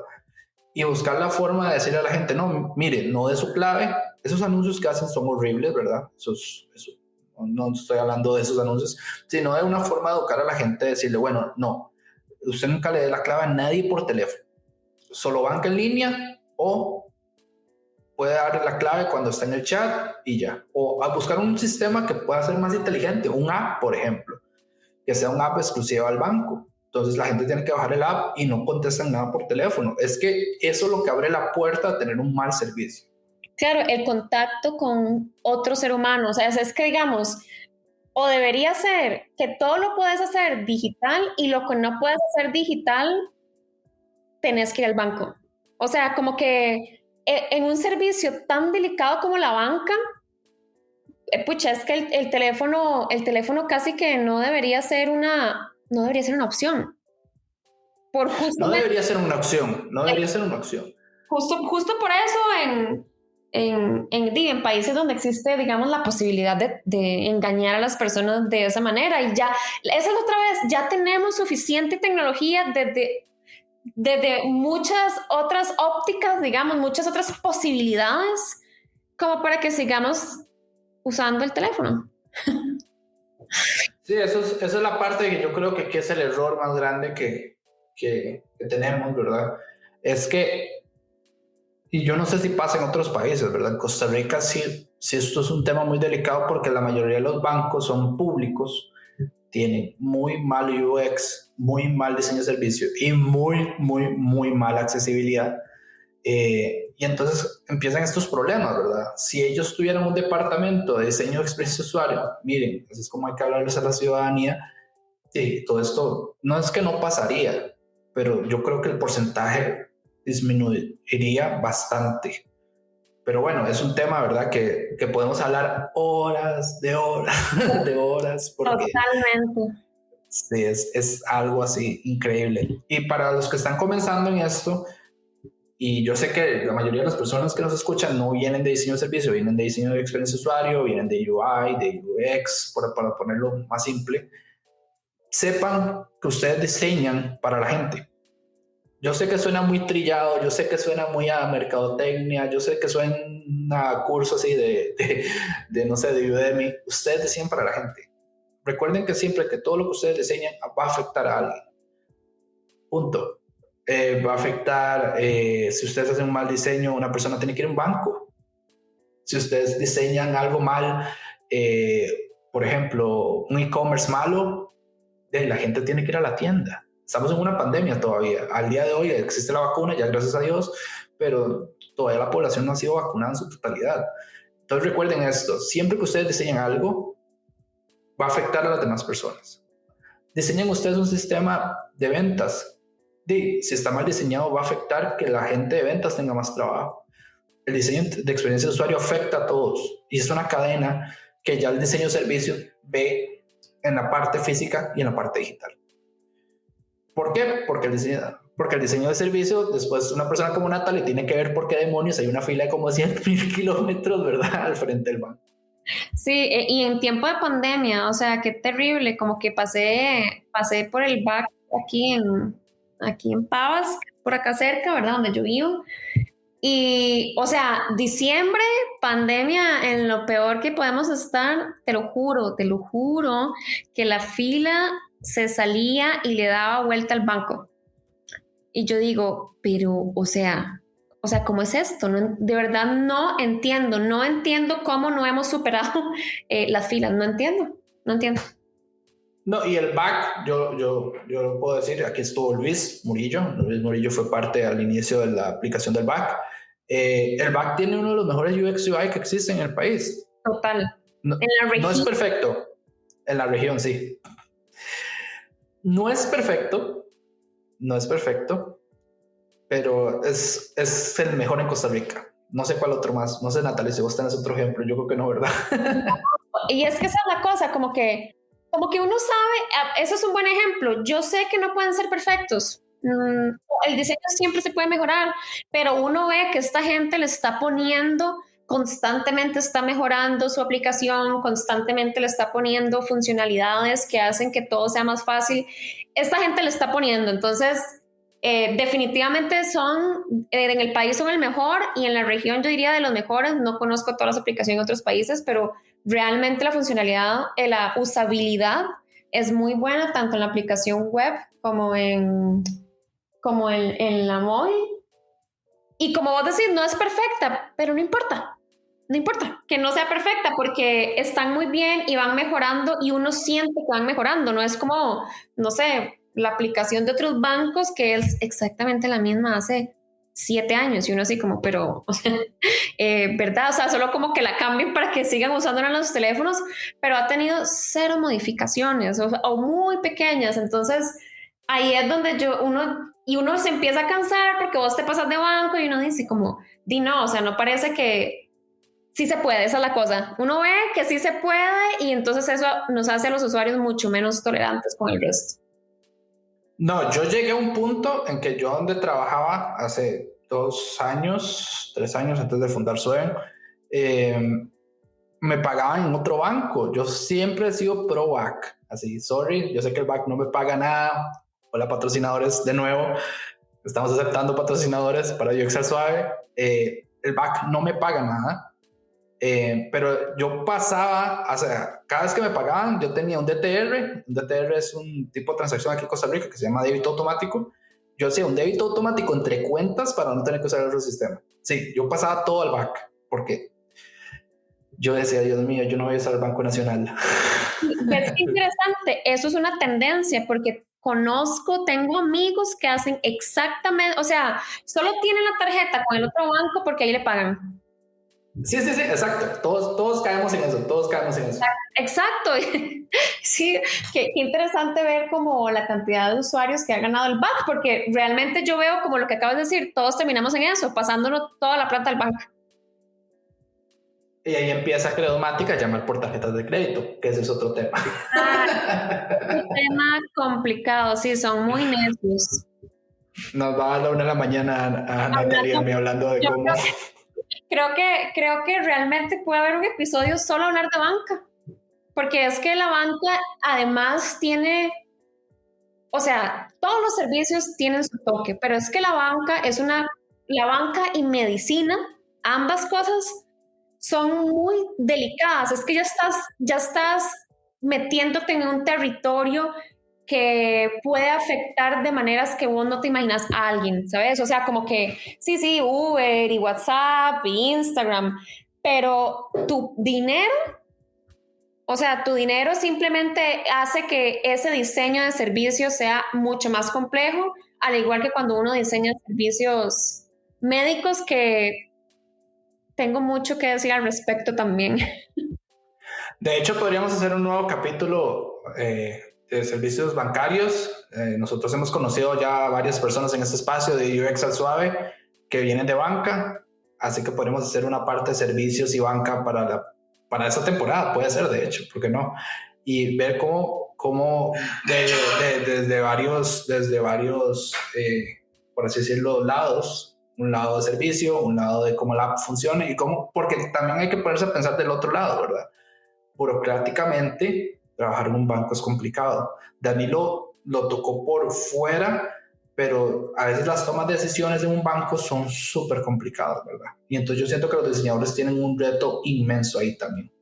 Y buscar la forma de decirle a la gente, no, mire, no de su clave. Esos anuncios que hacen son horribles, ¿verdad? No estoy hablando de esos anuncios, sino de una forma de educar a la gente, decirle, bueno, no, usted nunca le dé la clave a nadie por teléfono, solo banca en línea, o puede dar la clave cuando está en el chat y ya. O a buscar un sistema que pueda ser más inteligente, un app, por ejemplo, que sea un app exclusiva al banco. Entonces la gente tiene que bajar el app y no contestan nada por teléfono. Es que eso es lo que abre la puerta a tener un mal servicio. Claro, el contacto con otro ser humano. O sea, es que digamos, o debería ser que todo lo puedes hacer digital, y lo que no puedes hacer digital, tenés que ir al banco. O sea, como que en un servicio tan delicado como la banca, pucha, es que el teléfono casi que no debería ser una opción. No debería ser una opción, no debería ser una opción. Justo por eso en países donde existe, digamos, la posibilidad de engañar a las personas de esa manera, y ya, esa es otra vez, ya tenemos suficiente tecnología desde muchas otras ópticas, digamos, muchas otras posibilidades, como para que sigamos usando el teléfono. Sí, eso es la parte que yo creo que es el error más grande que tenemos, ¿verdad? Es que, y yo no sé si pasa en otros países, ¿verdad? En Costa Rica sí esto es un tema muy delicado, porque la mayoría de los bancos son públicos, tienen muy mal UX, muy mal diseño de servicio y muy mala accesibilidad. Y entonces empiezan estos problemas, ¿verdad? Si ellos tuvieran un departamento de diseño de experiencia de usuario, miren, así es como hay que hablarles a la ciudadanía, sí, todo esto no es que no pasaría, pero yo creo que el porcentaje disminuiría bastante. Pero bueno, es un tema, ¿verdad? Que podemos hablar horas, de horas, porque Totalmente. sí, es algo así increíble. Y para los que están comenzando en esto, y yo sé que la mayoría de las personas que nos escuchan no vienen de diseño de servicio, vienen de diseño de experiencia de usuario, vienen de UI, de UX, para ponerlo más simple, sepan que ustedes diseñan para la gente. Yo sé que suena muy trillado, yo sé que suena muy a mercadotecnia, yo sé que suena a cursos así no sé, de Udemy. Ustedes diseñan para la gente. Recuerden que siempre que todo lo que ustedes diseñan va a afectar a alguien. Punto. Va a afectar, si ustedes hacen un mal diseño, una persona tiene que ir a un banco. Si ustedes diseñan algo mal, por ejemplo, un e-commerce malo, la gente tiene que ir a la tienda. Estamos en una pandemia todavía. Al día de hoy existe la vacuna, ya gracias a Dios, pero todavía la población no ha sido vacunada en su totalidad. Entonces recuerden esto, siempre que ustedes diseñen algo, va a afectar a las demás personas. Diseñen ustedes un sistema de ventas. Si está mal diseñado, va a afectar que la gente de ventas tenga más trabajo. El diseño de experiencia de usuario afecta a todos, y es una cadena que ya el diseño de servicios ve en la parte física y en la parte digital. ¿Por qué? Porque el diseño de servicio, después una persona como Natalie tiene que ver por qué demonios hay una fila de como 100,000 kilómetros, ¿verdad? Al frente del banco. Sí, y en tiempo de pandemia, o sea, qué terrible, como que pasé por el back aquí en Pavas, por acá cerca, ¿verdad? Donde yo vivo. Y, o sea, diciembre, pandemia, en lo peor que podemos estar, te lo juro, que la fila se salía y le daba vuelta al banco. Y yo digo, pero, o sea, ¿cómo es esto? No, de verdad no entiendo cómo no hemos superado las filas, no entiendo. No, y el back, yo lo puedo decir, aquí estuvo Luis Murillo fue parte al inicio de la aplicación del back. El back tiene uno de los mejores UX UI que existen en el país. Total. No, en la región. No es perfecto, en la región sí. No es perfecto, pero es el mejor en Costa Rica. No sé cuál otro más, no sé Natalie, si vos tenés otro ejemplo, yo creo que no, ¿verdad? Y es que esa es la cosa, como que uno sabe, eso es un buen ejemplo, yo sé que no pueden ser perfectos, el diseño siempre se puede mejorar, pero uno ve que esta gente le está poniendo, constantemente está mejorando su aplicación, constantemente le está poniendo funcionalidades que hacen que todo sea más fácil, esta gente le está poniendo, entonces definitivamente son, en el país son el mejor y en la región yo diría de los mejores, no conozco todas las aplicaciones en otros países, pero realmente la funcionalidad, la usabilidad es muy buena tanto en la aplicación web como en la móvil. Y como vos decís, no es perfecta, pero no importa que no sea perfecta porque están muy bien y van mejorando y uno siente que van mejorando, no es como, no sé, la aplicación de otros bancos que es exactamente la misma hace 7 años y uno así como, pero, o sea, ¿verdad? O sea, solo como que la cambien para que sigan usándola en los teléfonos, pero ha tenido 0 modificaciones o muy pequeñas, entonces ahí es donde uno se empieza a cansar porque vos te pasas de banco y uno dice como, no, o sea, no parece que sí se puede, esa es la cosa. Uno ve que sí se puede y entonces eso nos hace a los usuarios mucho menos tolerantes con el resto. No, yo llegué a un punto en que yo donde trabajaba hace 3 años antes de fundar Sueven, me pagaban en otro banco. Yo siempre he sido pro back. Así, sorry, yo sé que el back no me paga nada. Hola patrocinadores, de nuevo. Estamos aceptando patrocinadores para UX al Suave. El back no me paga nada. Pero yo pasaba, o sea, cada vez que me pagaban, yo tenía un DTR. Un DTR es un tipo de transacción aquí en Costa Rica que se llama débito automático. Yo hacía un débito automático entre cuentas para no tener que usar el otro sistema. Sí, yo pasaba todo al back porque yo decía, Dios mío, yo no voy a usar el Banco Nacional. Es interesante, eso es una tendencia porque tengo amigos que hacen exactamente, o sea, solo tienen la tarjeta con el otro banco porque ahí le pagan. Sí, exacto. Todos caemos en eso, Exacto. Sí, qué interesante ver como la cantidad de usuarios que ha ganado el back, porque realmente yo veo como lo que acabas de decir, todos terminamos en eso, pasándonos toda la plata al banco. Y ahí empieza Credomática a llamar por tarjetas de crédito, que ese es otro tema. Un tema complicado, sí, son muy necios. Nos va a la 1 de la mañana a Natalia me hablando de cómo... Creo que realmente puede haber un episodio solo hablar de banca, porque es que la banca además tiene, o sea, todos los servicios tienen su toque, pero es que la banca y medicina, ambas cosas son muy delicadas, es que ya estás metiéndote en un territorio que puede afectar de maneras que vos no te imaginas a alguien, ¿sabes? O sea, como que sí, Uber y WhatsApp y Instagram, pero tu dinero simplemente hace que ese diseño de servicios sea mucho más complejo, al igual que cuando uno diseña servicios médicos, que tengo mucho que decir al respecto también. De hecho, podríamos hacer un nuevo capítulo de servicios bancarios. Nosotros hemos conocido ya varias personas en este espacio de UX al Suave que vienen de banca, así que podemos hacer una parte de servicios y banca para esta temporada, puede ser de hecho, ¿por qué no? y ver cómo desde varios, por así decirlo, lados, un lado de servicio, un lado de cómo la app funciona y cómo, porque también hay que ponerse a pensar del otro lado, ¿verdad? Burocráticamente, trabajar en un banco es complicado. Danilo lo tocó por fuera, pero a veces las tomas de decisiones en un banco son súper complicadas, ¿verdad? Y entonces yo siento que los diseñadores tienen un reto inmenso ahí también.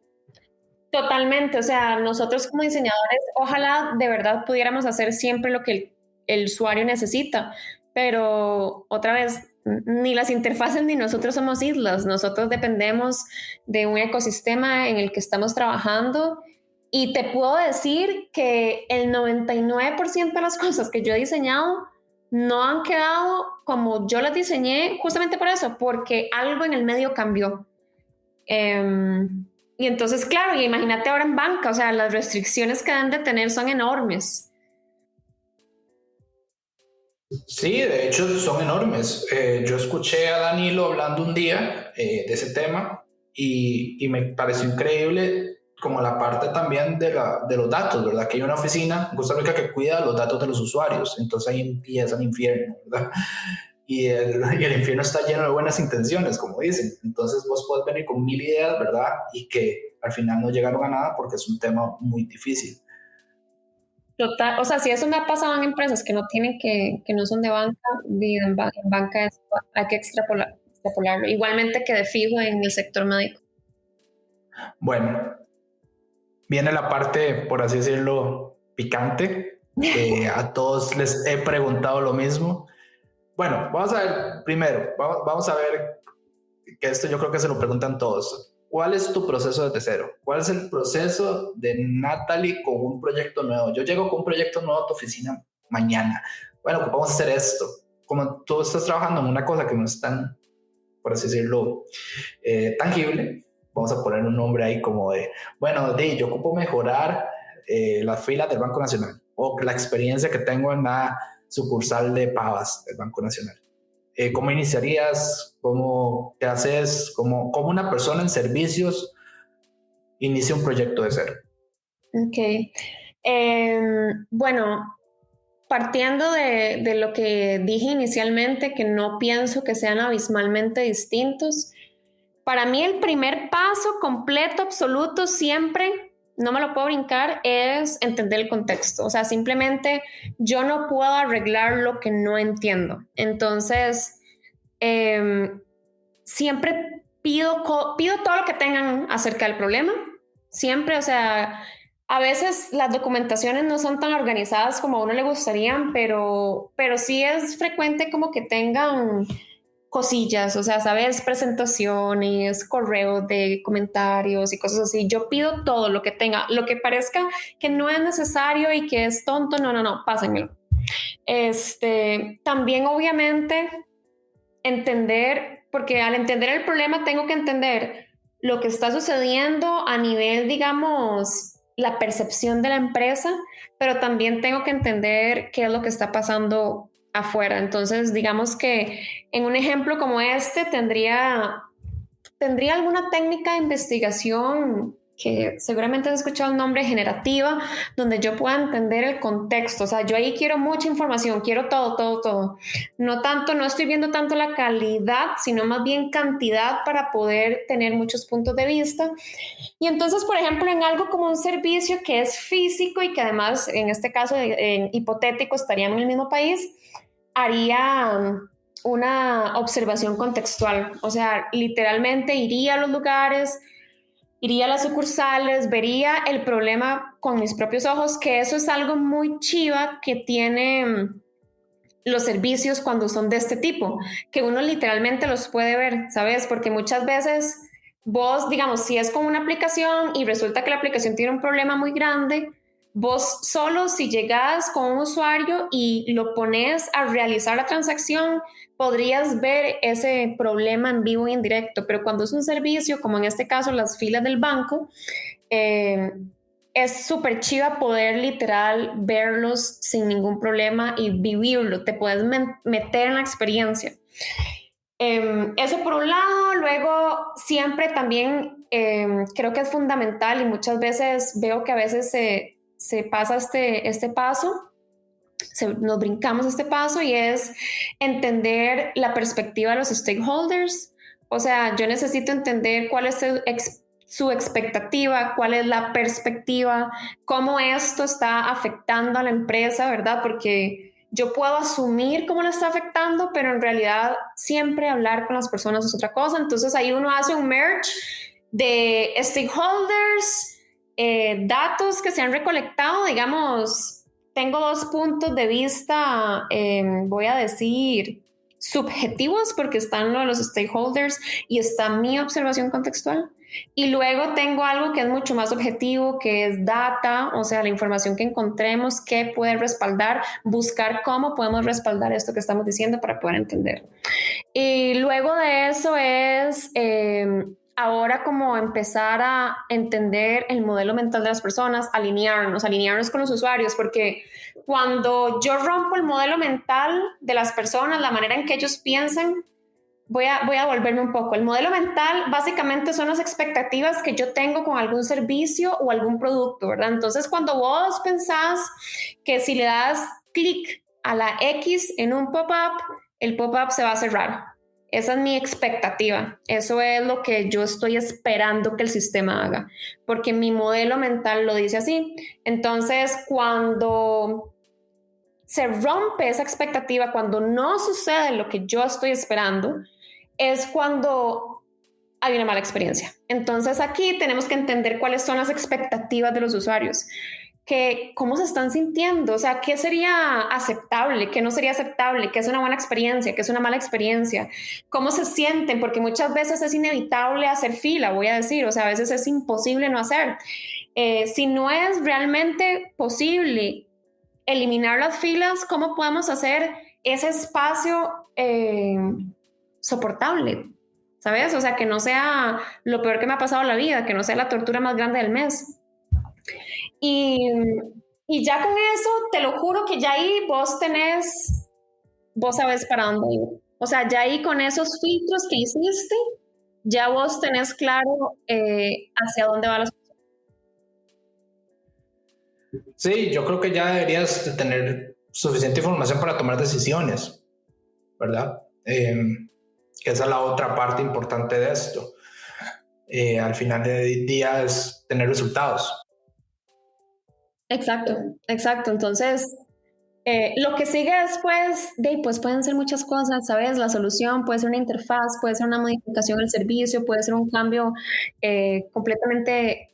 Totalmente, o sea, nosotros como diseñadores, ojalá de verdad pudiéramos hacer siempre lo que el usuario necesita, pero otra vez, ni las interfaces ni nosotros somos islas, nosotros dependemos de un ecosistema en el que estamos trabajando y te puedo decir que el 99% de las cosas que yo he diseñado no han quedado como yo las diseñé justamente por eso, porque algo en el medio cambió. Y entonces, claro, y imagínate ahora en banca, o sea, las restricciones que deben de tener son enormes. Sí, de hecho son enormes. Yo escuché a Danilo hablando un día de ese tema y me pareció increíble como la parte también de los datos, ¿verdad? Que hay una oficina en Costa Rica que cuida los datos de los usuarios, entonces ahí empieza el infierno, ¿verdad? Y el infierno está lleno de buenas intenciones, como dicen. Entonces vos podés venir con 1000 ideas, ¿verdad? Y que al final no llegaron a nada porque es un tema muy difícil. Total, o sea, si eso me ha pasado en empresas que no tienen que no son de banca, en banca hay que extrapolarlo. Igualmente que de fijo en el sector médico. Bueno, viene la parte, por así decirlo, picante. A todos les he preguntado lo mismo. Bueno, vamos a ver, primero, vamos a ver, que esto yo creo que se lo preguntan todos. ¿Cuál es tu proceso desde cero? ¿Cuál es el proceso de Natalie con un proyecto nuevo? Yo llego con un proyecto nuevo a tu oficina mañana. Bueno, pues vamos a hacer esto. Como tú estás trabajando en una cosa que no es tan, por así decirlo, tangible, vamos a poner un nombre ahí como de, bueno, yo ocupo mejorar las filas del Banco Nacional o la experiencia que tengo en la sucursal de Pavas del Banco Nacional. ¿Cómo iniciarías? ¿Cómo te haces? ¿Cómo una persona en servicios inicia un proyecto de cero? Ok. Bueno, partiendo de lo que dije inicialmente, que no pienso que sean abismalmente distintos, para mí el primer paso completo, absoluto, siempre, no me lo puedo brincar, es entender el contexto. O sea, simplemente yo no puedo arreglar lo que no entiendo. Entonces, siempre pido todo lo que tengan acerca del problema. Siempre, o sea, a veces las documentaciones no son tan organizadas como a uno le gustarían, pero sí es frecuente como que tengan cosillas, o sea, sabes, presentaciones, correos de comentarios y cosas así. Yo pido todo lo que tenga, lo que parezca que no es necesario y que es tonto, no, pásenmelo. También obviamente entender, porque al entender el problema tengo que entender lo que está sucediendo a nivel, digamos, la percepción de la empresa, pero también tengo que entender qué es lo que está pasando afuera. Entonces, digamos que en un ejemplo como este tendría alguna técnica de investigación que seguramente has escuchado el nombre, generativa, donde yo pueda entender el contexto. O sea, yo ahí quiero mucha información, quiero todo. No estoy viendo tanto la calidad, sino más bien cantidad para poder tener muchos puntos de vista. Y entonces, por ejemplo, en algo como un servicio que es físico y que además, en este caso, hipotético, estarían en el mismo país, haría una observación contextual. O sea, literalmente iría a los lugares, iría a las sucursales, vería el problema con mis propios ojos, que eso es algo muy chiva que tienen los servicios cuando son de este tipo, que uno literalmente los puede ver, ¿sabes? Porque muchas veces vos, digamos, si es con una aplicación y resulta que la aplicación tiene un problema muy grande, vos solo si llegas con un usuario y lo pones a realizar la transacción, podrías ver ese problema en vivo y en directo, pero cuando es un servicio, como en este caso las filas del banco, es súper chiva poder literal verlos sin ningún problema y vivirlo, te puedes meter en la experiencia. Eso por un lado. Luego siempre también creo que es fundamental y muchas veces veo que a veces se pasa este paso, nos brincamos este paso y es entender la perspectiva de los stakeholders. O sea, yo necesito entender cuál es su expectativa, cuál es la perspectiva, cómo esto está afectando a la empresa, ¿verdad? Porque yo puedo asumir cómo la está afectando, pero en realidad siempre hablar con las personas es otra cosa. Entonces ahí uno hace un merge de stakeholders, datos que se han recolectado, digamos. Tengo 2 puntos de vista, voy a decir, subjetivos, porque están los stakeholders y está mi observación contextual. Y luego tengo algo que es mucho más objetivo, que es data, o sea, la información que encontremos, que puede respaldar, buscar cómo podemos respaldar esto que estamos diciendo para poder entender. Y luego de eso es ahora como empezar a entender el modelo mental de las personas, alinearnos con los usuarios, porque cuando yo rompo el modelo mental de las personas, la manera en que ellos piensan, voy a volverme un poco. El modelo mental básicamente son las expectativas que yo tengo con algún servicio o algún producto, ¿verdad? Entonces, cuando vos pensás que si le das clic a la X en un pop-up, el pop-up se va a cerrar. Esa es mi expectativa. Eso es lo que yo estoy esperando que el sistema haga, porque mi modelo mental lo dice así. Entonces, cuando se rompe esa expectativa, cuando no sucede lo que yo estoy esperando, es cuando hay una mala experiencia. Entonces, aquí tenemos que entender cuáles son las expectativas de los usuarios. Cómo se están sintiendo, o sea, qué sería aceptable, qué no sería aceptable, qué es una buena experiencia, qué es una mala experiencia, cómo se sienten, porque muchas veces es inevitable hacer fila, voy a decir, o sea, a veces es imposible no hacer. Si no es realmente posible eliminar las filas, ¿cómo podemos hacer ese espacio soportable? ¿Sabes? O sea, que no sea lo peor que me ha pasado en la vida, que no sea la tortura más grande del mes. Y ya con eso, te lo juro que ya ahí vos sabes para dónde ir. O sea, ya ahí con esos filtros que hiciste, ya vos tenés claro hacia dónde va la situación. Sí, yo creo que ya deberías tener suficiente información para tomar decisiones, ¿verdad? Que esa es la otra parte importante de esto. Al final del día es tener resultados. Exacto. Entonces, lo que sigue después, pues pueden ser muchas cosas, ¿sabes? La solución puede ser una interfaz, puede ser una modificación del servicio, puede ser un cambio completamente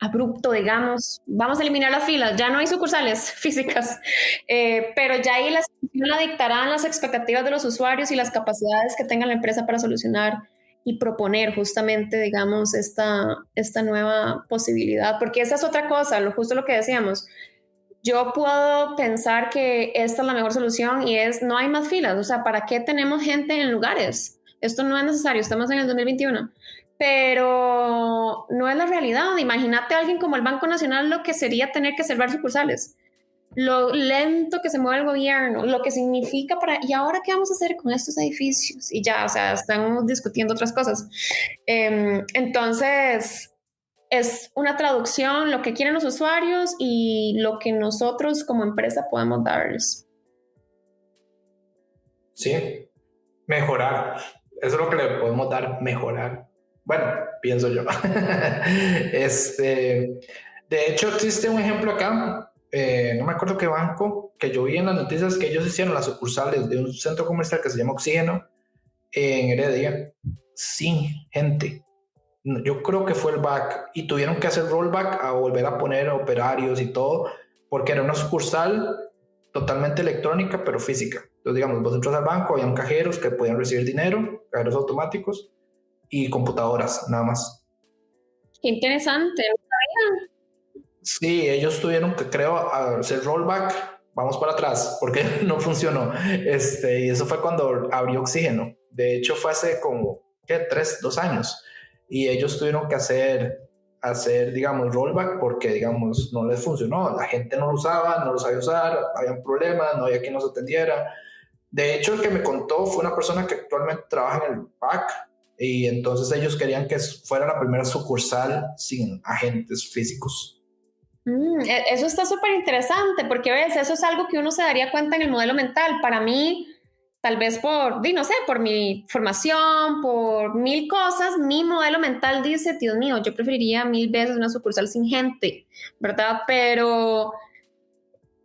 abrupto, digamos. Vamos a eliminar las filas, ya no hay sucursales físicas, pero ya ahí la solución la dictarán las expectativas de los usuarios y las capacidades que tenga la empresa para solucionar y proponer justamente, digamos, esta nueva posibilidad, porque esa es otra cosa, justo lo que decíamos. Yo puedo pensar que esta es la mejor solución y no hay más filas, o sea, ¿para qué tenemos gente en lugares? Esto no es necesario, estamos en el 2021, pero no es la realidad. Imagínate a alguien como el Banco Nacional lo que sería tener que cerrar sucursales, lo lento que se mueve el gobierno, lo que significa ¿y ahora qué vamos a hacer con estos edificios? Y ya, o sea, estamos discutiendo otras cosas. Entonces, es una traducción, lo que quieren los usuarios y lo que nosotros como empresa podemos darles. Sí, mejorar. Eso es lo que le podemos dar, mejorar. Bueno, pienso yo. De hecho, existe un ejemplo acá. No me acuerdo qué banco, que yo vi en las noticias que ellos hicieron las sucursales de un centro comercial que se llama Oxígeno en Heredia sin gente. Yo creo que fue el back y tuvieron que hacer rollback a volver a poner operarios y todo porque era una sucursal totalmente electrónica pero física. Entonces, digamos, vos entras al banco, habían cajeros que podían recibir dinero, cajeros automáticos y computadoras, nada más. Qué interesante. Sí, ellos tuvieron que, creo, hacer rollback, vamos para atrás, porque no funcionó. Y eso fue cuando abrió Oxígeno. De hecho, fue hace como, ¿qué? 2 años. Y ellos tuvieron que hacer, digamos, rollback porque, digamos, no les funcionó. La gente no lo usaba, no lo sabía usar, había problemas, no había quien nos atendiera. De hecho, el que me contó fue una persona que actualmente trabaja en el back y entonces ellos querían que fuera la primera sucursal sin agentes físicos. Eso está súper interesante porque ves, eso es algo que uno se daría cuenta en el modelo mental. Para mí, tal vez no sé, por mi formación, por mil cosas, mi modelo mental dice, Dios mío, yo preferiría 1000 veces una sucursal sin gente, ¿verdad? Pero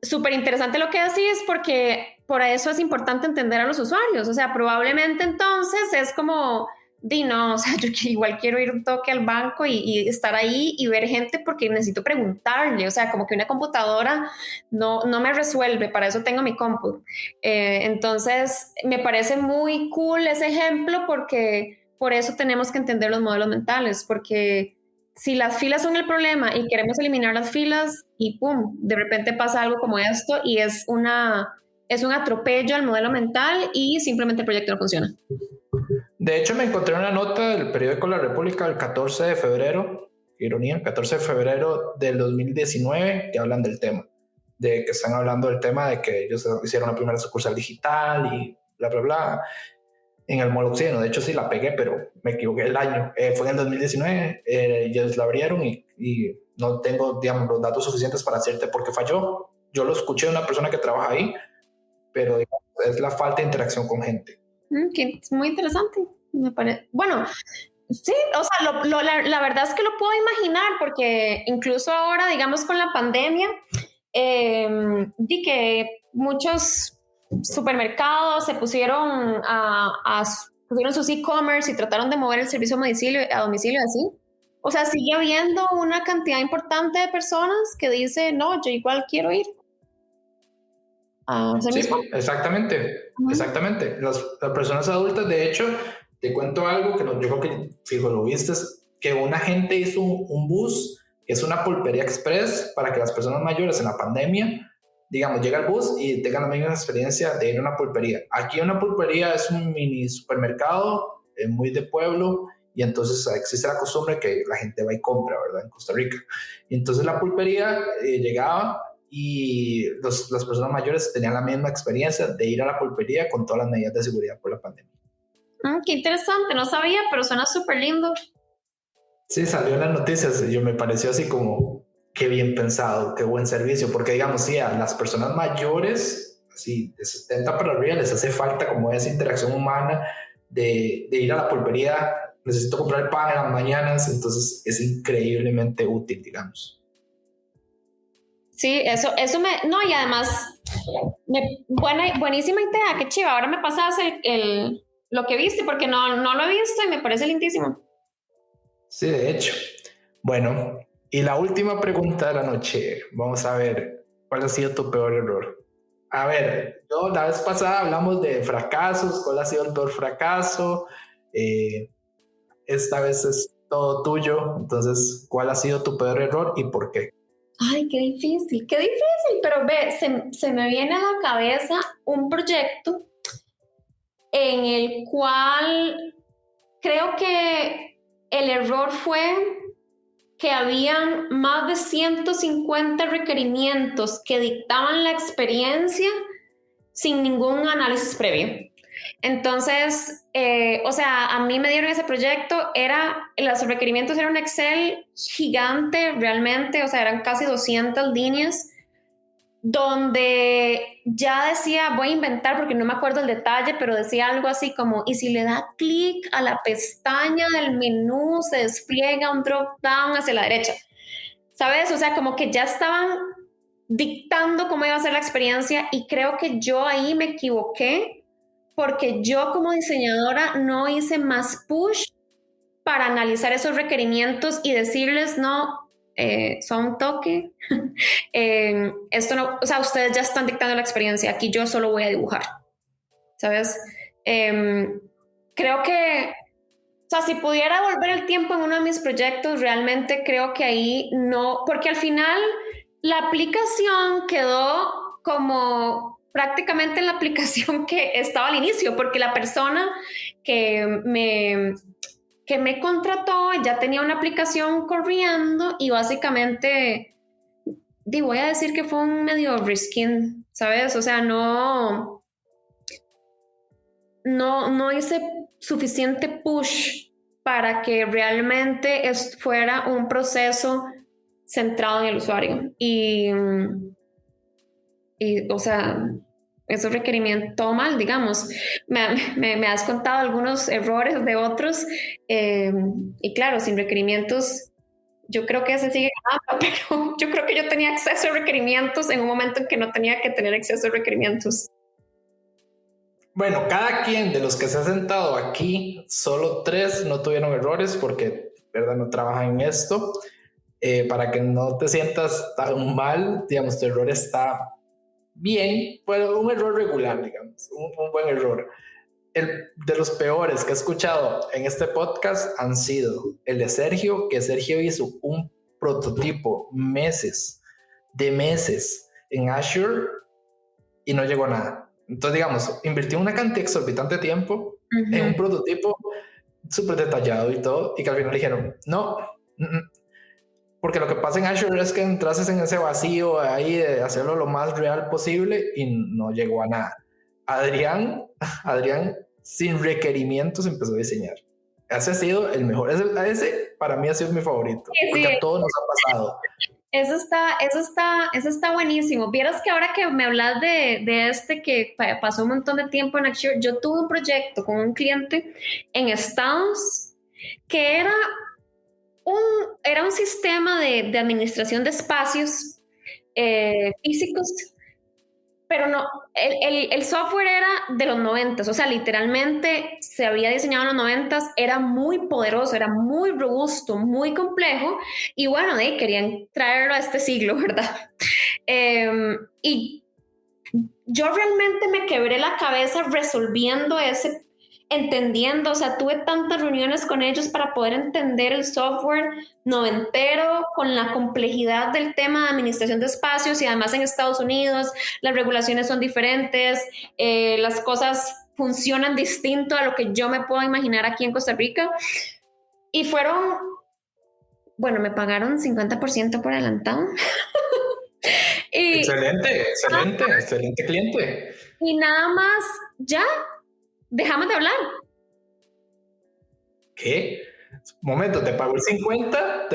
súper interesante lo que decís porque por eso es importante entender a los usuarios. O sea, probablemente entonces es como, no, o sea, yo igual quiero ir un toque al banco y estar ahí y ver gente porque necesito preguntarle. O sea, como que una computadora no me resuelve, para eso tengo mi compu. Entonces, me parece muy cool ese ejemplo porque por eso tenemos que entender los modelos mentales, porque si las filas son el problema y queremos eliminar las filas y pum, de repente pasa algo como esto y es un atropello al modelo mental y simplemente el proyecto no funciona. De hecho, me encontré una nota del periódico La República el 14 de febrero, qué ironía, 14 de febrero del 2019, que hablan del tema, de que están hablando del tema de que ellos hicieron la primera sucursal digital y bla, bla, bla, en el Mall Occidente. De hecho, sí la pegué, pero me equivoqué el año. Fue en el 2019, ellos la abrieron y no tengo, digamos, los datos suficientes para decirte por qué falló. Yo lo escuché de una persona que trabaja ahí, pero digamos, es la falta de interacción con gente. Que es muy interesante, me parece. Bueno, sí, o sea, la verdad es que lo puedo imaginar porque incluso ahora, digamos, con la pandemia, di que muchos supermercados se pusieron pusieron sus e-commerce y trataron de mover el servicio a domicilio así. O sea, sigue habiendo una cantidad importante de personas que dice, no, yo igual quiero ir. Sí, exactamente, exactamente. Las personas adultas, de hecho, te cuento algo que yo creo que, fijo, lo viste, que una gente hizo un bus, que es una pulpería express, para que las personas mayores en la pandemia, digamos, llega el bus y tengan la misma experiencia de ir a una pulpería. Aquí una pulpería es un mini supermercado, muy de pueblo, y entonces existe la costumbre que la gente va y compra, ¿verdad? En Costa Rica. Y entonces la pulpería llegaba y las personas mayores tenían la misma experiencia de ir a la pulpería con todas las medidas de seguridad por la pandemia. Qué interesante, no sabía, pero suena súper lindo. Sí, salió en las noticias, yo me pareció así como, qué bien pensado, qué buen servicio, porque digamos, sí, a las personas mayores, así de 70 para arriba, les hace falta como esa interacción humana de ir a la pulpería, necesito comprar el pan en las mañanas, entonces es increíblemente útil, digamos. Sí, eso no, y además, buenísima idea, qué chiva, ahora me pasas lo que viste, porque no lo he visto y me parece lindísimo. Sí, de hecho. Bueno, y la última pregunta de la noche, vamos a ver, ¿cuál ha sido tu peor error? A ver, la vez pasada hablamos de fracasos, ¿cuál ha sido el peor fracaso? Esta vez es todo tuyo, entonces, ¿cuál ha sido tu peor error y por qué? Ay, qué difícil, pero ve, se me viene a la cabeza un proyecto en el cual creo que el error fue que habían más de 150 requerimientos que dictaban la experiencia sin ningún análisis previo. Entonces, o sea, a mí me dieron ese proyecto, los requerimientos eran un Excel gigante realmente, o sea, eran casi 200 líneas, donde ya decía, voy a inventar porque no me acuerdo el detalle, pero decía algo así como, y si le da clic a la pestaña del menú, se despliega un drop down hacia la derecha, ¿sabes? O sea, como que ya estaban dictando cómo iba a ser la experiencia y creo que yo ahí me equivoqué porque yo como diseñadora no hice más push para analizar esos requerimientos y decirles, no, son un toque, esto no, o sea, ustedes ya están dictando la experiencia, aquí yo solo voy a dibujar, ¿sabes? Creo que, o sea, si pudiera volver el tiempo en uno de mis proyectos, realmente creo que ahí no, porque al final la aplicación quedó como prácticamente la aplicación que estaba al inicio, porque la persona que me contrató ya tenía una aplicación corriendo y básicamente voy a decir que fue un medio reskin, ¿sabes? O sea, no hice suficiente push para que realmente fuera un proceso centrado en el usuario. Y o sea, esos requerimientos, todo mal, digamos. Me has contado algunos errores de otros, y claro, sin requerimientos, yo creo que ese sigue ganando, pero yo creo que yo tenía acceso a requerimientos en un momento en que no tenía que tener acceso a requerimientos. Bueno, cada quien de los que se ha sentado aquí, solo 3 no tuvieron errores porque, verdad, no trabajan en esto. Para que no te sientas tan mal, digamos, tu error está bien, pero un error regular, digamos, un buen error. De los peores que he escuchado en este podcast han sido el de Sergio, que Sergio hizo un prototipo meses en Azure y no llegó a nada. Entonces, digamos, invirtió una cantidad exorbitante de tiempo en un prototipo súper detallado y todo, y que al final dijeron, no, porque lo que pasa en Azure es que entrases en ese vacío ahí de hacerlo lo más real posible y no llegó a nada. Adrián, sin requerimientos, empezó a diseñar. Ese ha sido el mejor. Ese para mí ha sido mi favorito, sí, porque a todos nos ha pasado. Eso está buenísimo. Vieras que ahora que me hablas de este que pasó un montón de tiempo en Azure, yo tuve un proyecto con un cliente en Estados que era un sistema de administración de espacios físicos, pero no, el software era de los 90s, o sea, literalmente se había diseñado en los 90s, era muy poderoso, era muy robusto, muy complejo, y bueno, querían traerlo a este siglo, ¿verdad? Y yo realmente me quebré la cabeza resolviendo entendiendo, o sea, tuve tantas reuniones con ellos para poder entender el software noventero con la complejidad del tema de administración de espacios, y además en Estados Unidos las regulaciones son diferentes, las cosas funcionan distinto a lo que yo me puedo imaginar aquí en Costa Rica, y me pagaron 50% por adelantado. Excelente cliente. Y nada más, ya dejamos de hablar. ¿Qué? Momento, te pagó el 50,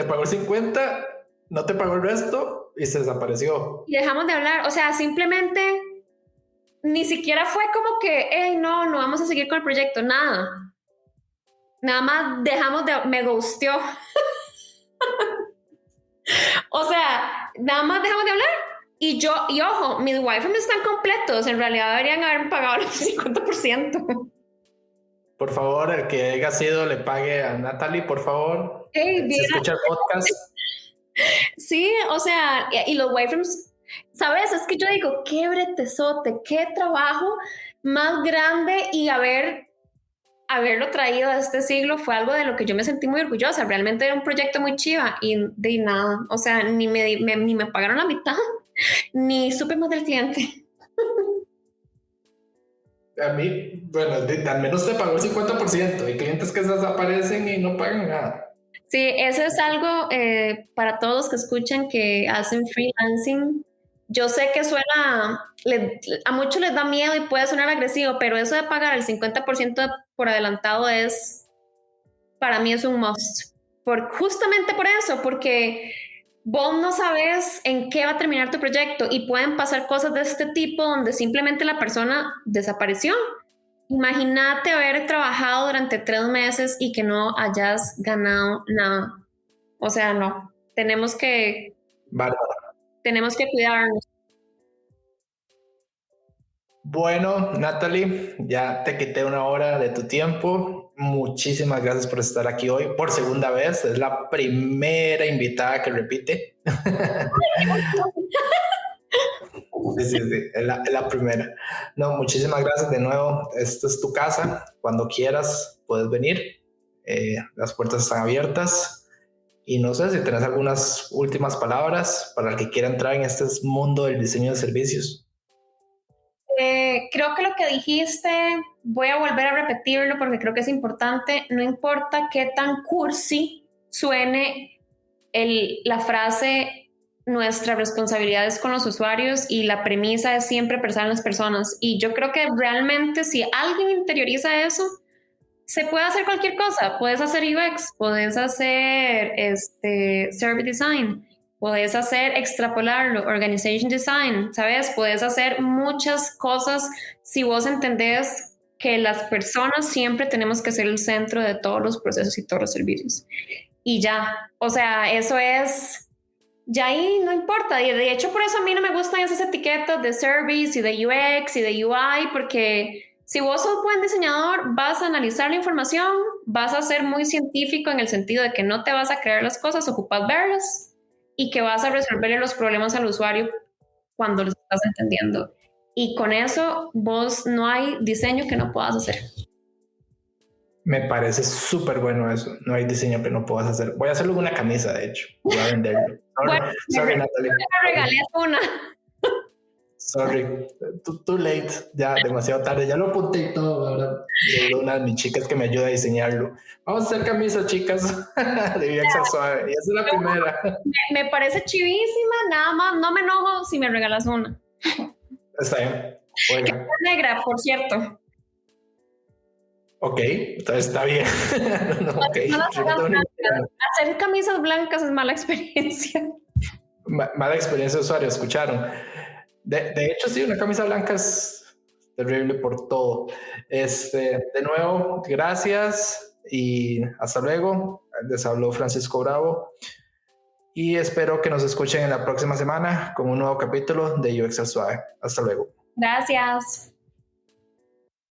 no te pagó el resto y se desapareció. Y dejamos de hablar, o sea, simplemente ni siquiera fue como que, hey, no vamos a seguir con el proyecto, nada. Nada más me ghosteó. O sea, nada más dejamos de hablar. Y ojo, mis wireframes están completos. En realidad deberían haber pagado el 50%. Por favor, el que haya sido, le pague a Natalie, por favor. Hey, si escucha el podcast. Sí, o sea, y los wireframes, ¿sabes? Es que yo digo, qué bretezote, qué trabajo más grande, y haberlo traído a este siglo fue algo de lo que yo me sentí muy orgullosa. Realmente era un proyecto muy chiva y de nada, o sea, ni me pagaron la mitad, ni supe más del cliente. A mí, bueno, al menos te pagó el 50%. Hay clientes que se desaparecen y no pagan nada. Sí, eso es algo para todos los que escuchan que hacen freelancing. Yo sé que a muchos les da miedo y puede sonar agresivo, pero eso de pagar el 50% por adelantado para mí es un must. Justamente por eso, porque vos no sabes en qué va a terminar tu proyecto y pueden pasar cosas de este tipo donde simplemente la persona desapareció. Imagínate haber trabajado durante 3 meses y que no hayas ganado nada. O sea, no. Tenemos que cuidarnos. Bueno, Natalie, ya te quité 1 hora de tu tiempo. Muchísimas gracias por estar aquí hoy por segunda vez. Es la primera invitada que repite. Sí, es la primera. No, muchísimas gracias de nuevo. Esta es tu casa. Cuando quieras puedes venir. Las puertas están abiertas. Y no sé si tenés algunas últimas palabras para el que quiera entrar en este mundo del diseño de servicios. Creo que lo que dijiste, voy a volver a repetirlo porque creo que es importante. No importa qué tan cursi suene la frase, nuestra responsabilidad es con los usuarios, y la premisa es siempre pensar en las personas. Y yo creo que realmente si alguien interioriza eso, se puede hacer cualquier cosa. Puedes hacer UX, puedes hacer service design, puedes hacer extrapolarlo, organization design, ¿sabes? Puedes hacer muchas cosas si vos entendés que las personas siempre tenemos que ser el centro de todos los procesos y todos los servicios. Y ya, o sea, eso es, ya ahí no importa. Y de hecho, por eso a mí no me gustan esas etiquetas de service y de UX y de UI, porque si vos sos buen diseñador, vas a analizar la información, vas a ser muy científico en el sentido de que no te vas a creer las cosas, ocupas verlas y que vas a resolverle los problemas al usuario cuando los estás entendiendo. Y con eso, vos no hay diseño que no puedas hacer. Me parece súper bueno eso. No hay diseño que no puedas hacer. Voy a hacerlo en una camisa, de hecho. Voy a venderlo. Bueno, Sorry, Natalie. Me regalé una. Sorry, too late, ya demasiado tarde, ya lo apunté y todo, ahora le digo a una de mis chicas que me ayuda a diseñarlo. Vamos a hacer camisas, chicas, de UX suave, y esa es la primera. Me parece chivísima, nada más, no me enojo si me regalas una. Está bien, oiga. Que es negra, por cierto. Ok, entonces está bien. Okay. Hacer camisas blancas es mala experiencia. Mala experiencia de usuario, escucharon. De hecho, sí, una camisa blanca es terrible por todo. De nuevo, gracias y hasta luego. Les habló Francisco Bravo y espero que nos escuchen en la próxima semana con un nuevo capítulo de UX Suave. Hasta luego. Gracias.